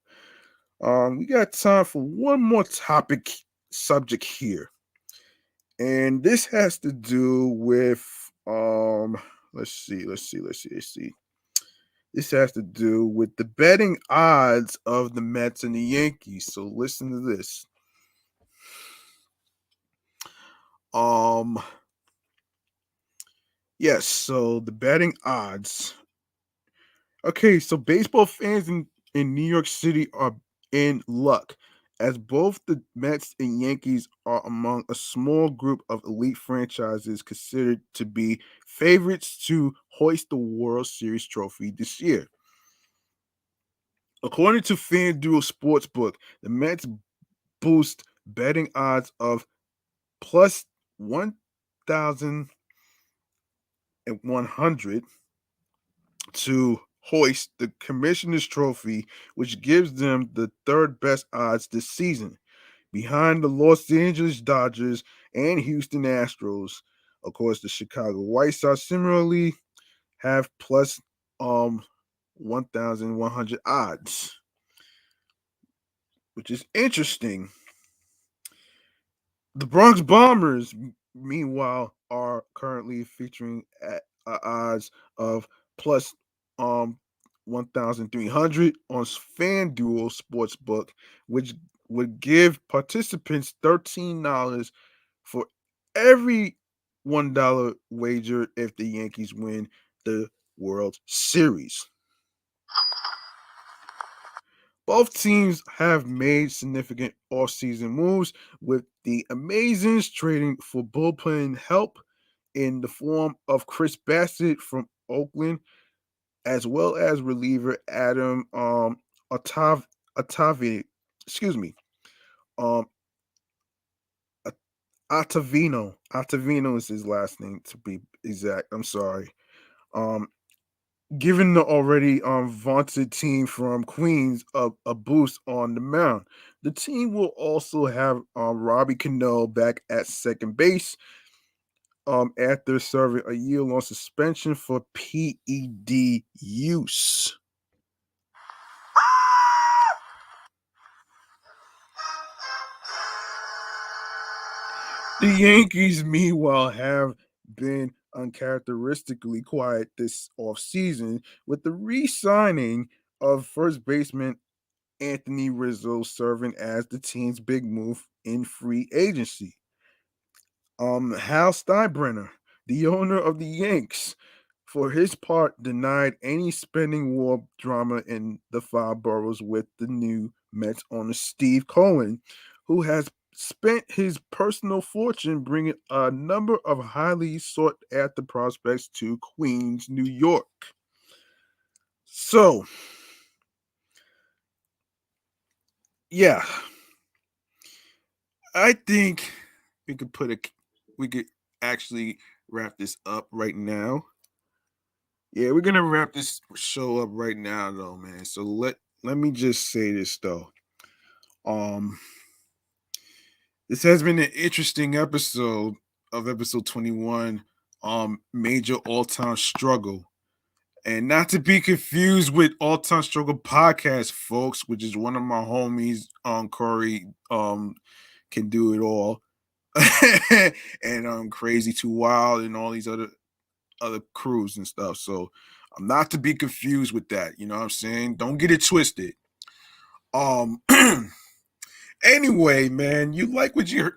We got time for one more topic subject here, and this has to do with let's see. This has to do with the betting odds of the Mets and the Yankees. So listen to this. Um, yes. So the betting odds. Okay, so baseball fans in New York City are in luck, as both the Mets and Yankees are among a small group of elite franchises considered to be favorites to hoist the World Series trophy this year. According to FanDuel Sportsbook, the Mets boost betting odds of plus 1,100 to hoist the Commissioner's Trophy, which gives them the third best odds this season, behind the Los Angeles Dodgers and Houston Astros. Of course, the Chicago White Sox similarly have plus 1,100 odds, which is interesting. The Bronx Bombers, meanwhile, are currently featuring at odds of plus 1,300 on FanDuel Sportsbook, which would give participants $13 for every $1 wager if the Yankees win the World Series. Both teams have made significant offseason moves, with the Amazons trading for bullpen help in the form of Chris Bassett from Oakland, as well as reliever Adam Ottavi, excuse me, um, Ottavino. Ottavino is his last name to be exact. I'm sorry. Um, Giving the already vaunted team from Queens a boost on the mound. The team will also have Robbie Cano back at second base after serving a year-long suspension for PED use. The Yankees, meanwhile, have been uncharacteristically quiet this offseason with the re-signing of first baseman Anthony Rizzo serving as the team's big move in free agency. Hal Steinbrenner, the owner of the Yanks, for his part, denied any spending war drama in the five boroughs with the new Mets owner Steve Cohen, who has spent his personal fortune bringing a number of highly sought after prospects to Queens, New York. So, yeah, I think we could we could actually wrap this up right now. Yeah, we're gonna wrap this show up right now, though, man. So let me just say this though. Um, this has been an interesting episode of episode 21. Major all time struggle, and not to be confused with all time struggle podcast, folks, which is one of my homies, Corey, can do it all, and Crazy Too Wild, and all these other crews and stuff. So I'm not to be confused with that. You know what I'm saying? Don't get it twisted. Um anyway, man, you like what you heard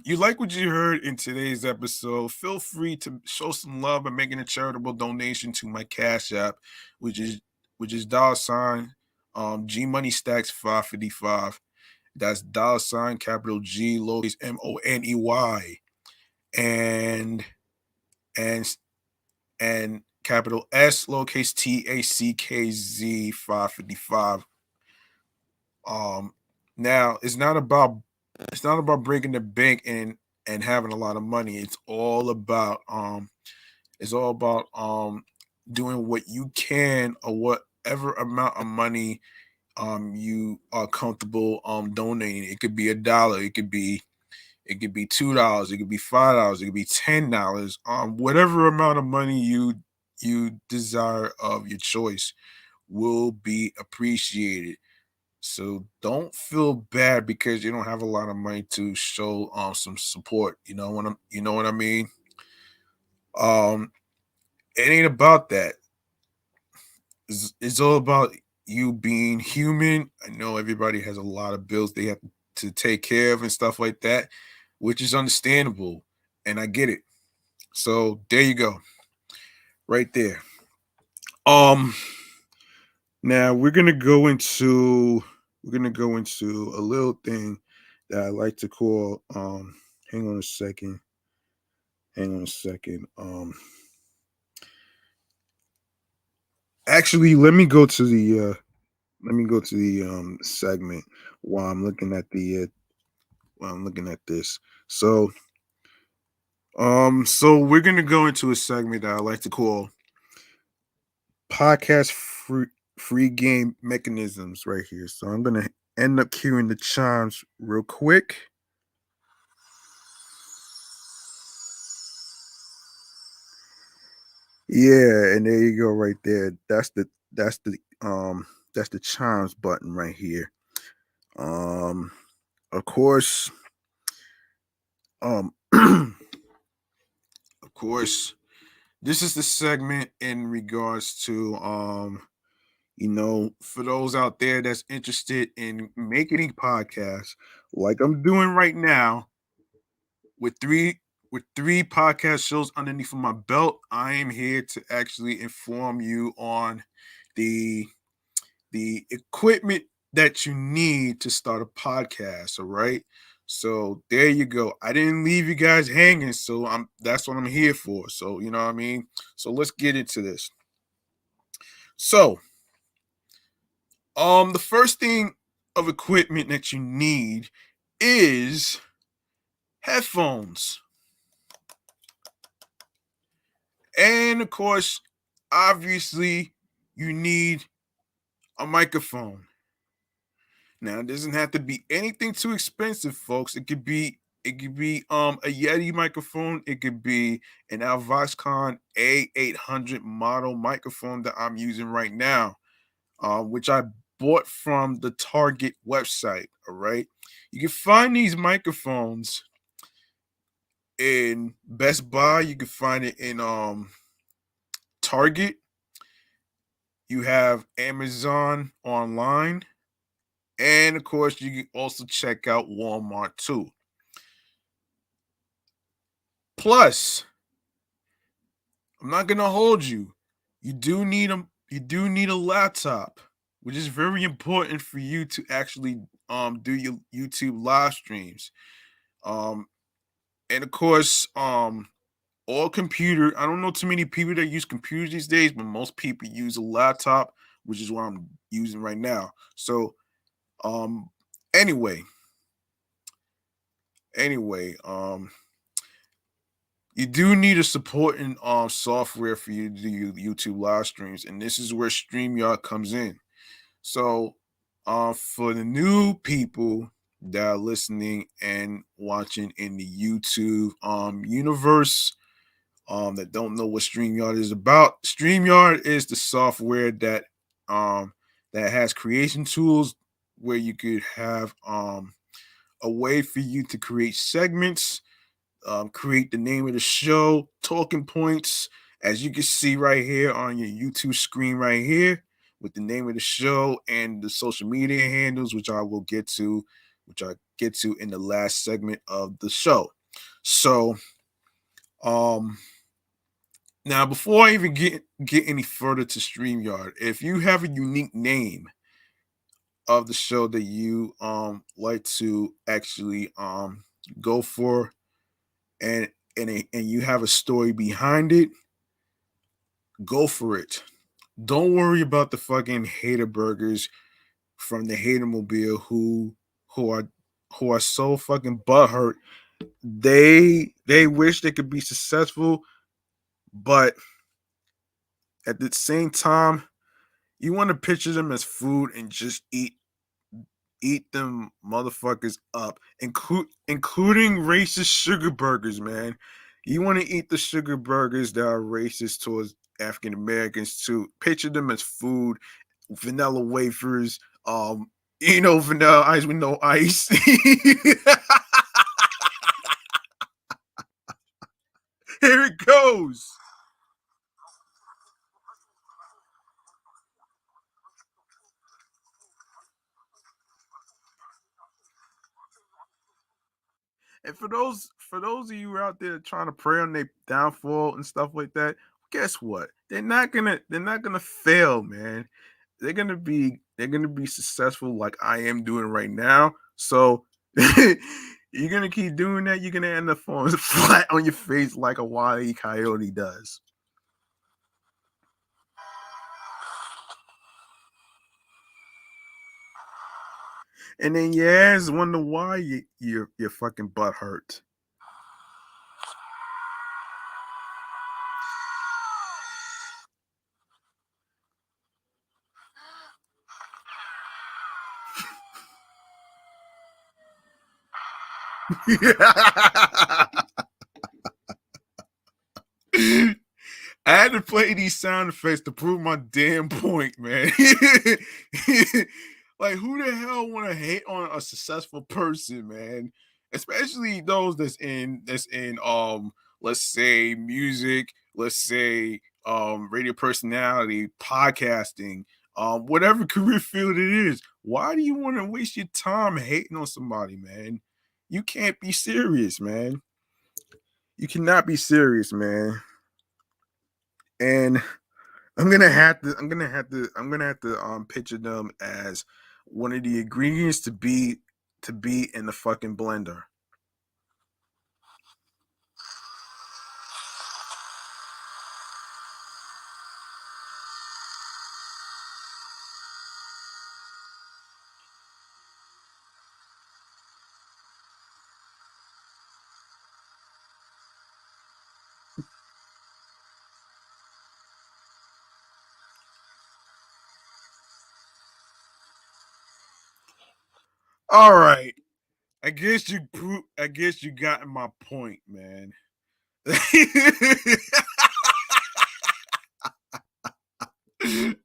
you like what you heard in today's episode. Feel free to show some love by making a charitable donation to my Cash App, which is $ G Money Stacks 555. That's $ capital G lowercase MONEY. and and and capital S lowercase TACKZ 555. Um, Now it's not about breaking the bank and having a lot of money. It's all about doing what you can or whatever amount of money you are comfortable donating. It could be $1, it could be $2, it could be $5, it could be $10. Whatever amount of money you desire of your choice will be appreciated. So don't feel bad because you don't have a lot of money to show some support. You know what I mean? Um it ain't about that. It's all about you being human. I know everybody has a lot of bills they have to take care of and stuff like that, which is understandable. And I get it. So there you go, right there. Um Now we're gonna go into a little thing that I like to call hang on a second. Hang on a second. Actually let me go to the segment while I'm looking at this. So we're gonna go into a segment that I like to call podcast free game mechanisms right here. So I'm gonna end up cueing the chimes real quick. Yeah, and there you go right there. That's the chimes button right here. Um of course, um of course, this is the segment in regards to for those out there that's interested in making a podcast like I'm doing right now with three podcast shows underneath of my belt. I am here to actually inform you on the equipment that you need to start a podcast. All right. So there you go. I didn't leave you guys hanging, so that's what I'm here for. So you know what I mean. So let's get into this. So the first thing of equipment that you need is headphones. And of course, obviously, you need a microphone. Now, it doesn't have to be anything too expensive, folks. It could be a Yeti microphone. It could be an Alvoxcon A800 model microphone that I'm using right now, which I bought from the Target website. All right. You can find these microphones in Best Buy. You can find it in Target. You have Amazon online. And of course, you can also check out Walmart too. Plus, I'm not gonna hold you. You do need a laptop, which is very important for you to actually do your YouTube live streams. Um and of course, all computer. I don't know too many people that use computers these days, but most people use a laptop, which is what I'm using right now. So um anyway, anyway, you do need a supporting software for you to do your YouTube live streams, and this is where StreamYard comes in. So, for the new people that are listening and watching in the YouTube universe, that don't know what StreamYard is about, StreamYard is the software that has creation tools where you could have a way for you to create segments, create the name of the show, talking points, as you can see right here on your YouTube screen, right here, with the name of the show and the social media handles, which I get to in the last segment of the show. So, um, now before I even get any further to StreamYard, if you have a unique name of the show that you like to actually go for, and and you have a story behind it, go for it. Don't worry about the fucking hater burgers from the hater mobile who are who are so fucking butthurt. They wish they could be successful, but at the same time, you want to picture them as food and just eat them motherfuckers up, including racist sugar burgers, man. You want to eat the sugar burgers that are racist towards African Americans too. Picture them as food, vanilla wafers, vanilla ice with no ice. Here it goes. And for those of you out there trying to pray on their downfall and stuff like that, guess what? They're not gonna fail, man. They're gonna be successful like I am doing right now. So you're gonna keep doing that. You're gonna end up falling flat on your face like a wile E. Coyote does. And then your ass wonder why your fucking butt hurt. I had to play these sound effects to prove my damn point, man. Like, who the hell want to hate on a successful person, man? Especially those that's in let's say music, let's say radio personality, podcasting, whatever career field it is. Why do you want to waste your time hating on somebody, man? You can't be serious, man. You cannot be serious, man. And I'm gonna have to picture them as one of the ingredients to be in the fucking blender. All right. I guess you got my point, man.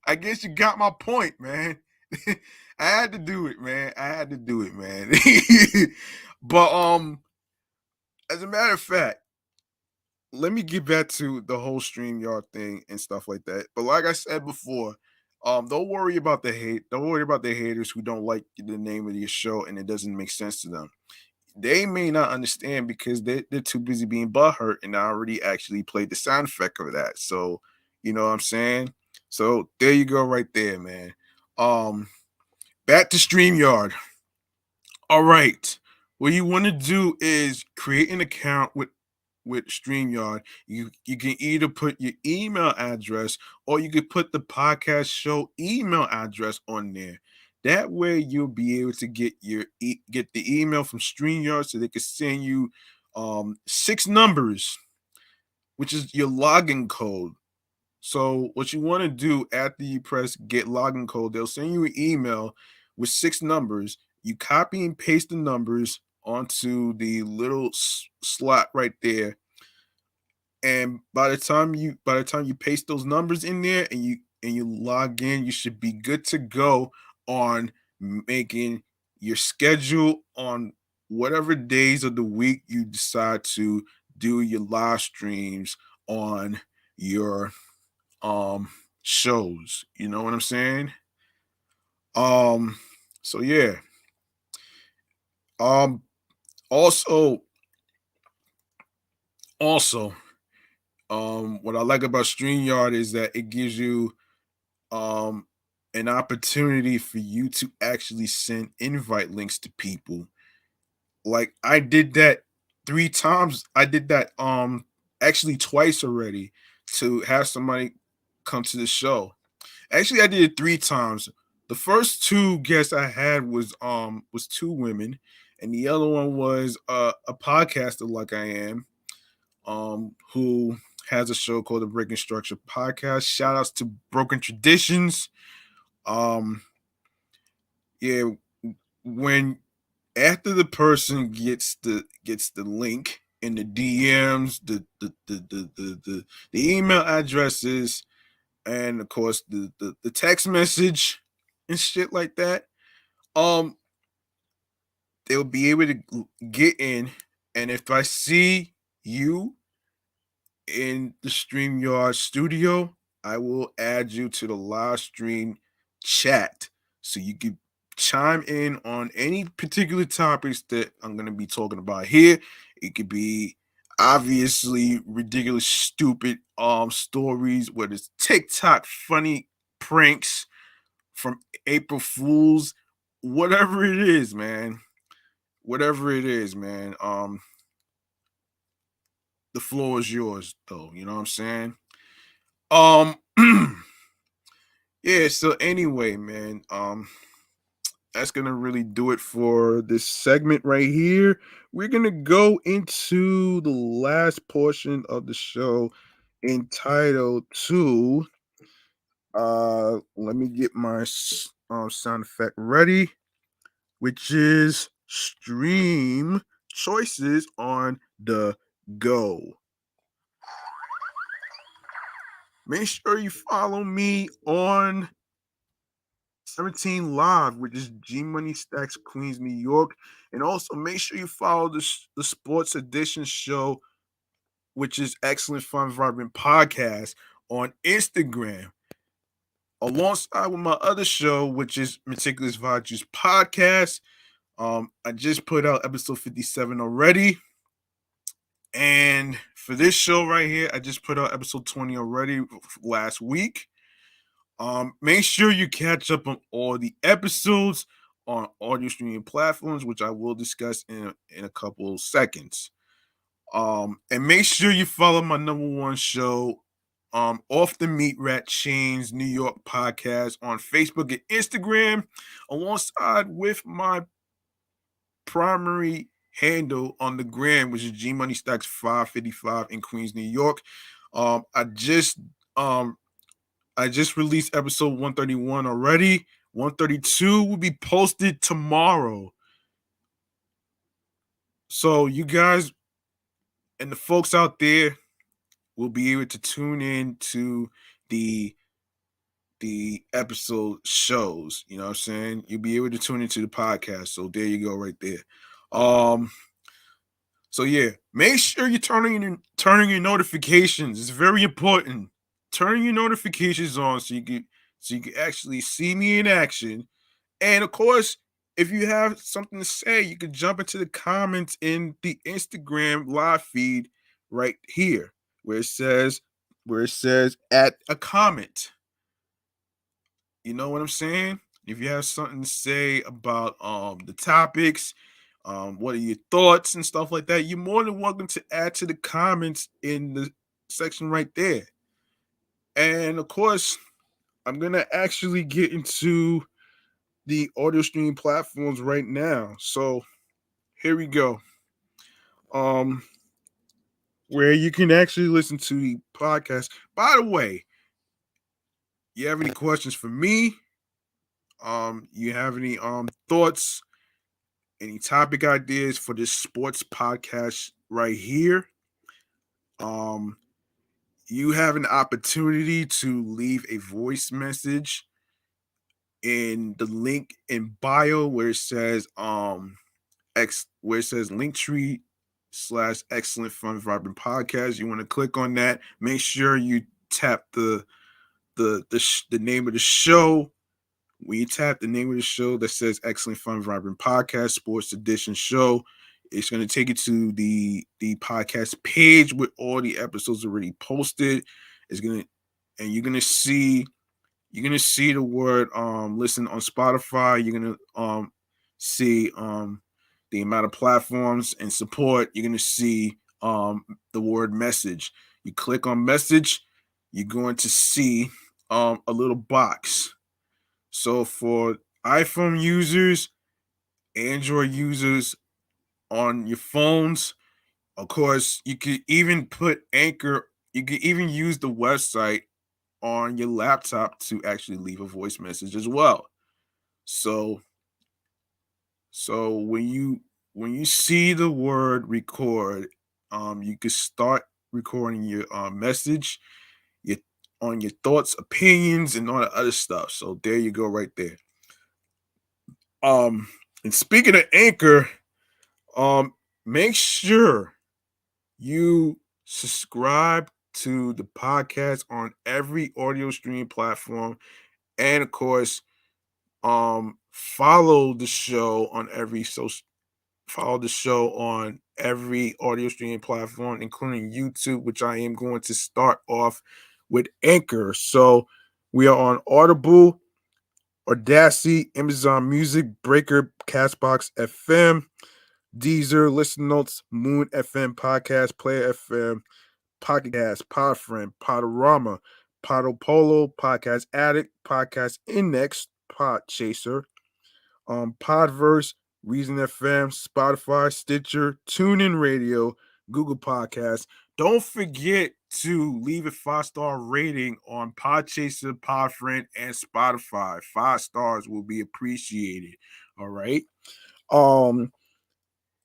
I guess you got my point, man. I had to do it, man. I had to do it, man. But as a matter of fact, let me get back to the whole StreamYard thing and stuff like that. But like I said before, don't worry about the hate. Don't worry about the haters who don't like the name of your show and it doesn't make sense to them. They may not understand because they're too busy being butthurt, and I already actually played the sound effect of that. So, you know what I'm saying? So there you go, right there, man. Um, Back to StreamYard. All right. What you want to do is create an account with StreamYard. You can either put your email address or you can put the podcast show email address on there. That way you'll be able to get the email from StreamYard so they can send you six numbers, which is your login code. So what you want to do after you press get login code, they'll send you an email with six numbers. You copy and paste the numbers onto the little slot right there, and by the time you paste those numbers in there and you log in, you should be good to go on making your schedule on whatever days of the week you decide to do your live streams on your um shows. You know what I'm saying? Um so yeah. Um also also what I like about StreamYard is that it gives you um an opportunity for you to actually send invite links to people. Like I did that three times. I did that actually twice already to have somebody come to the show. Actually, I did it three times. The first two guests I had was two women, and the other one was a podcaster like I am, who has a show called the Breaking Structure Podcast. Shout outs to Broken Traditions. Um, yeah, when after the person gets the link in the DMs, the email addresses, and of course the text message and shit like that, um, they'll be able to get in, and if I see you in the StreamYard studio, I will add you to the live stream chat so you can chime in on any particular topics that I'm going to be talking about here. It could be obviously ridiculous, stupid stories, whether it's TikTok funny pranks from April Fools, whatever it is, man. Whatever it is, man. The floor is yours, though. You know what I'm saying? Um, yeah. So anyway, man, that's gonna really do it for this segment right here. We're gonna go into the last portion of the show entitled to. Let me get my sound effect ready, which is stream choices on the go. Make sure you follow me on 17 Live, which is G Money Stacks, Queens, New York. And also make sure you follow the Sports Edition show, which is Excellent Fun Vibrant Podcast on Instagram. Alongside with my other show, which is Meticulous Vibes Podcast. I just put out episode 57 already. And for this show right here, I just put out episode 20 already last week. Make sure you catch up on all the episodes on audio streaming platforms, which I will discuss in a couple of seconds. And make sure you follow my number one show, Off the Meat Rat Chains New York podcast on Facebook and Instagram, alongside with my primary handle on the gram, which is G Money Stacks 555 in Queens, New York. Um, I just um I just released episode 131 already. 132 will be posted tomorrow. So you guys and the folks out there will be able to tune in to the episode shows. You know what I'm saying? You'll be able to tune into the podcast. So there you go, right there. Um, so yeah, make sure you're turning your notifications. It's very important. Turning your notifications on so you can actually see me in action. And of course, if you have something to say, you can jump into the comments in the Instagram live feed right here, where it says add a comment. You know what I'm saying? If you have something to say about the topics, what are your thoughts and stuff like that, you're more than welcome to add to the comments in the section right there. And of course, I'm gonna actually get into the audio streaming platforms right now. So here we go. Um, where you can actually listen to the podcast. By the way, you have any questions for me? You have any thoughts, any topic ideas for this sports podcast right here? Um, you have an opportunity to leave a voice message in the link in bio where it says where it says Linktree / Excellent Fun Vibrant Podcast. You want to click on that. Make sure you tap the name of the show. When you tap the name of the show that says Excellent Fun Vibrant Podcast Sports Edition Show, it's going to take you to the podcast page with all the episodes already posted. It's gonna and you're gonna see the word listen on Spotify. You're gonna see the amount of platforms and support, you're gonna see the word message. You click on message, you're going to see a little box. So for iPhone users, Android users on your phones, of course, you could even put Anchor, you could even use the website on your laptop to actually leave a voice message as well. So when you see the word record, you can start recording your message, your on your thoughts, opinions, and all the other stuff. So there you go, right there. Um, and speaking of Anchor, um, make sure you subscribe to the podcast on every audio streaming platform, and of course, follow the show on every social follow the show on every audio streaming platform, including YouTube, which I am going to start off with Anchor. So we are on Audible, Audacity, Amazon Music, Breaker, Castbox FM, Deezer, Listen Notes, Moon FM, Podcast, Player FM, Pocket Cast, Podfriend, Podorama, Podopolo, Podcast Addict, Podcast Index, Pod Chaser, Podverse, Reason FM, Spotify, Stitcher, TuneIn Radio, Google Podcasts. Don't forget to leave a 5-star rating on Podchaser, Podfriend, and Spotify. 5 stars will be appreciated. All right. Um,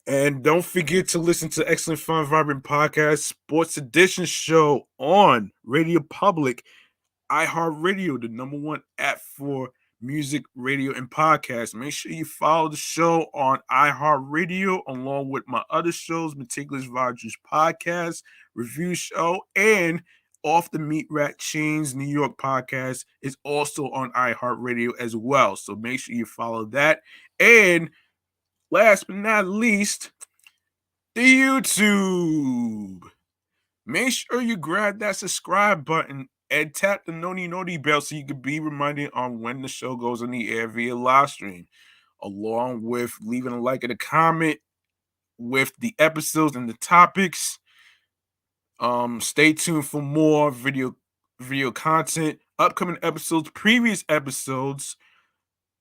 and don't forget to listen to Excellent Fun Vibrant Podcast Sports Edition show on Radio Public, iHeartRadio, the #1 app for music, radio, and podcasts. Make sure you follow the show on iHeartRadio along with my other shows, Meticulous Rogers Podcast, Review Show, and Off the Meat Rat Chains New York Podcast is also on iHeartRadio as well. So make sure you follow that. And last but not least, the YouTube. Make sure you grab that subscribe button and tap the noti bell so you can be reminded on when the show goes on the air via live stream, along with leaving a like and a comment with the episodes and the topics. Stay tuned for more video content, upcoming episodes, previous episodes.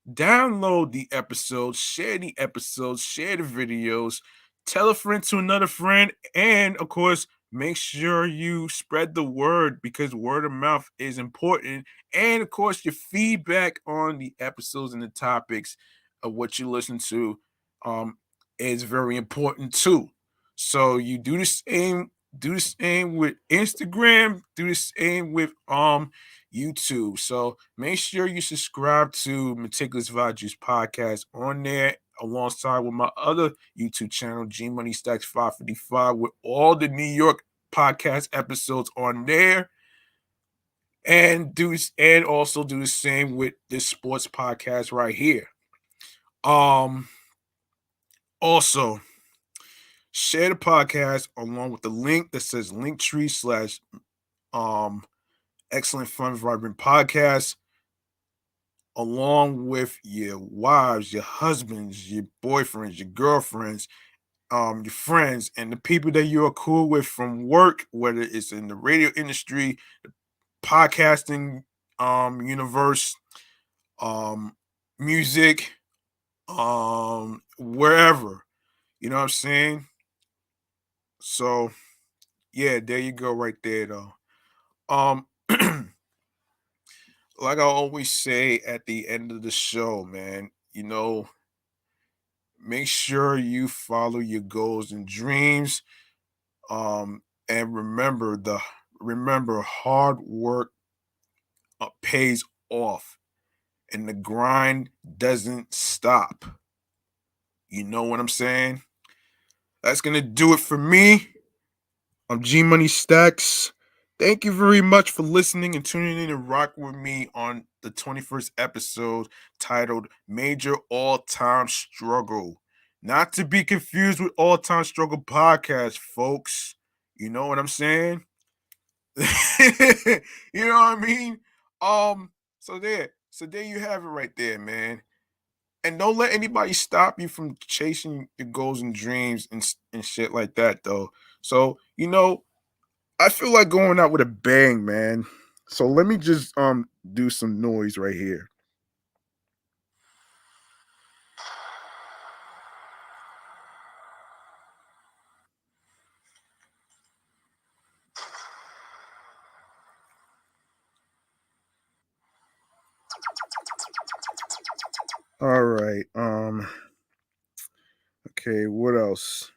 Download the episodes, share the episodes, share the videos, tell a friend to another friend, and of course, make sure you spread the word because word of mouth is important. And of course, your feedback on the episodes and the topics of what you listen to um, is very important too. So you do the same with Instagram, do the same with YouTube. So make sure you subscribe to Meticulous Rogers Podcast on there alongside with my other YouTube channel, G Money Stacks 555, with all the New York podcast episodes on there. And also do the same with this sports podcast right here. Also share the podcast along with the link that says Linktree / Excellent Fun Vibrant Podcast, along with your wives, your husbands, your boyfriends, your girlfriends, your friends, and the people that you are cool with from work, whether it's in the radio industry, the podcasting universe, um, music, wherever. You know what I'm saying? So yeah, there you go, right there though. Um like I always say at the end of the show, man, make sure you follow your goals and dreams. And remember hard work pays off and the grind doesn't stop. You know what I'm saying? That's gonna do it for me. I'm G Money Stacks. Thank you very much for listening and tuning in and rocking with me on the 21st episode titled Major All Time Struggle. Not to be confused with All Time Struggle Podcast, folks. You know what I'm saying? You know what I mean? So there you have it right there, man. And don't let anybody stop you from chasing your goals and dreams and shit like that, though. So, I feel like going out with a bang, man. So let me just do some noise right here. All right. Okay, what else?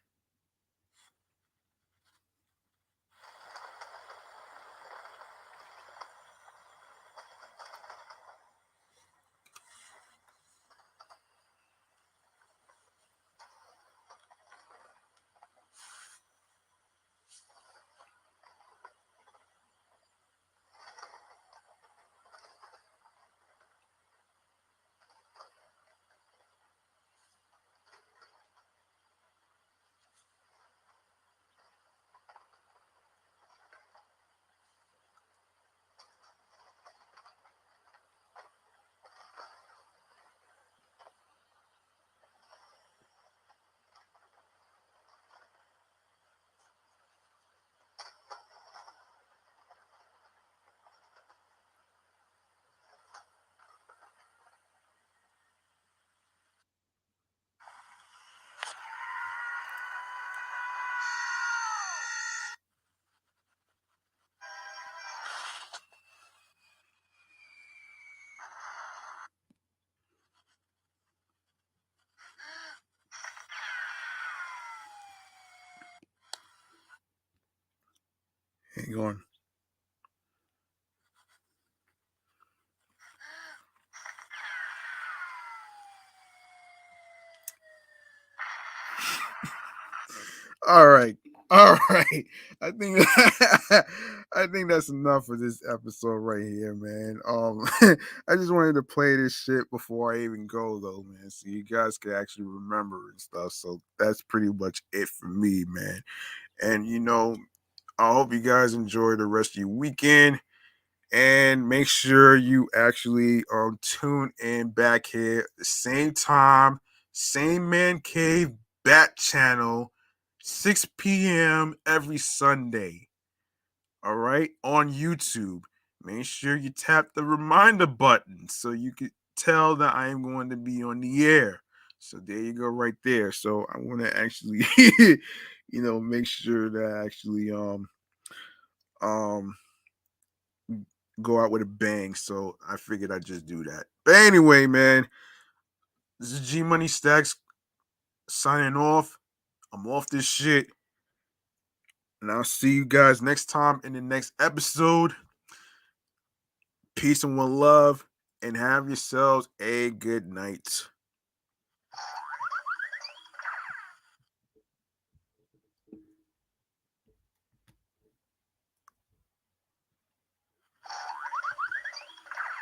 Hang on. All right. All right. I think I think that's enough for this episode right here, man. I just wanted to play this shit before I even go though, man. So you guys can actually remember and stuff. So that's pretty much it for me, man. And I hope you guys enjoy the rest of your weekend. And make sure you actually tune in back here at the same time, same man cave bat channel, 6 p.m. every Sunday. All right, on YouTube. Make sure you tap the reminder button so you can tell that I am going to be on the air. So there you go, right there. So I want to actually, make sure that I actually um go out with a bang. So I figured I'd just do that. But anyway, man, this is G Money Stacks signing off. I'm off this shit. And I'll see you guys next time in the next episode. Peace and one love. And have yourselves a good night.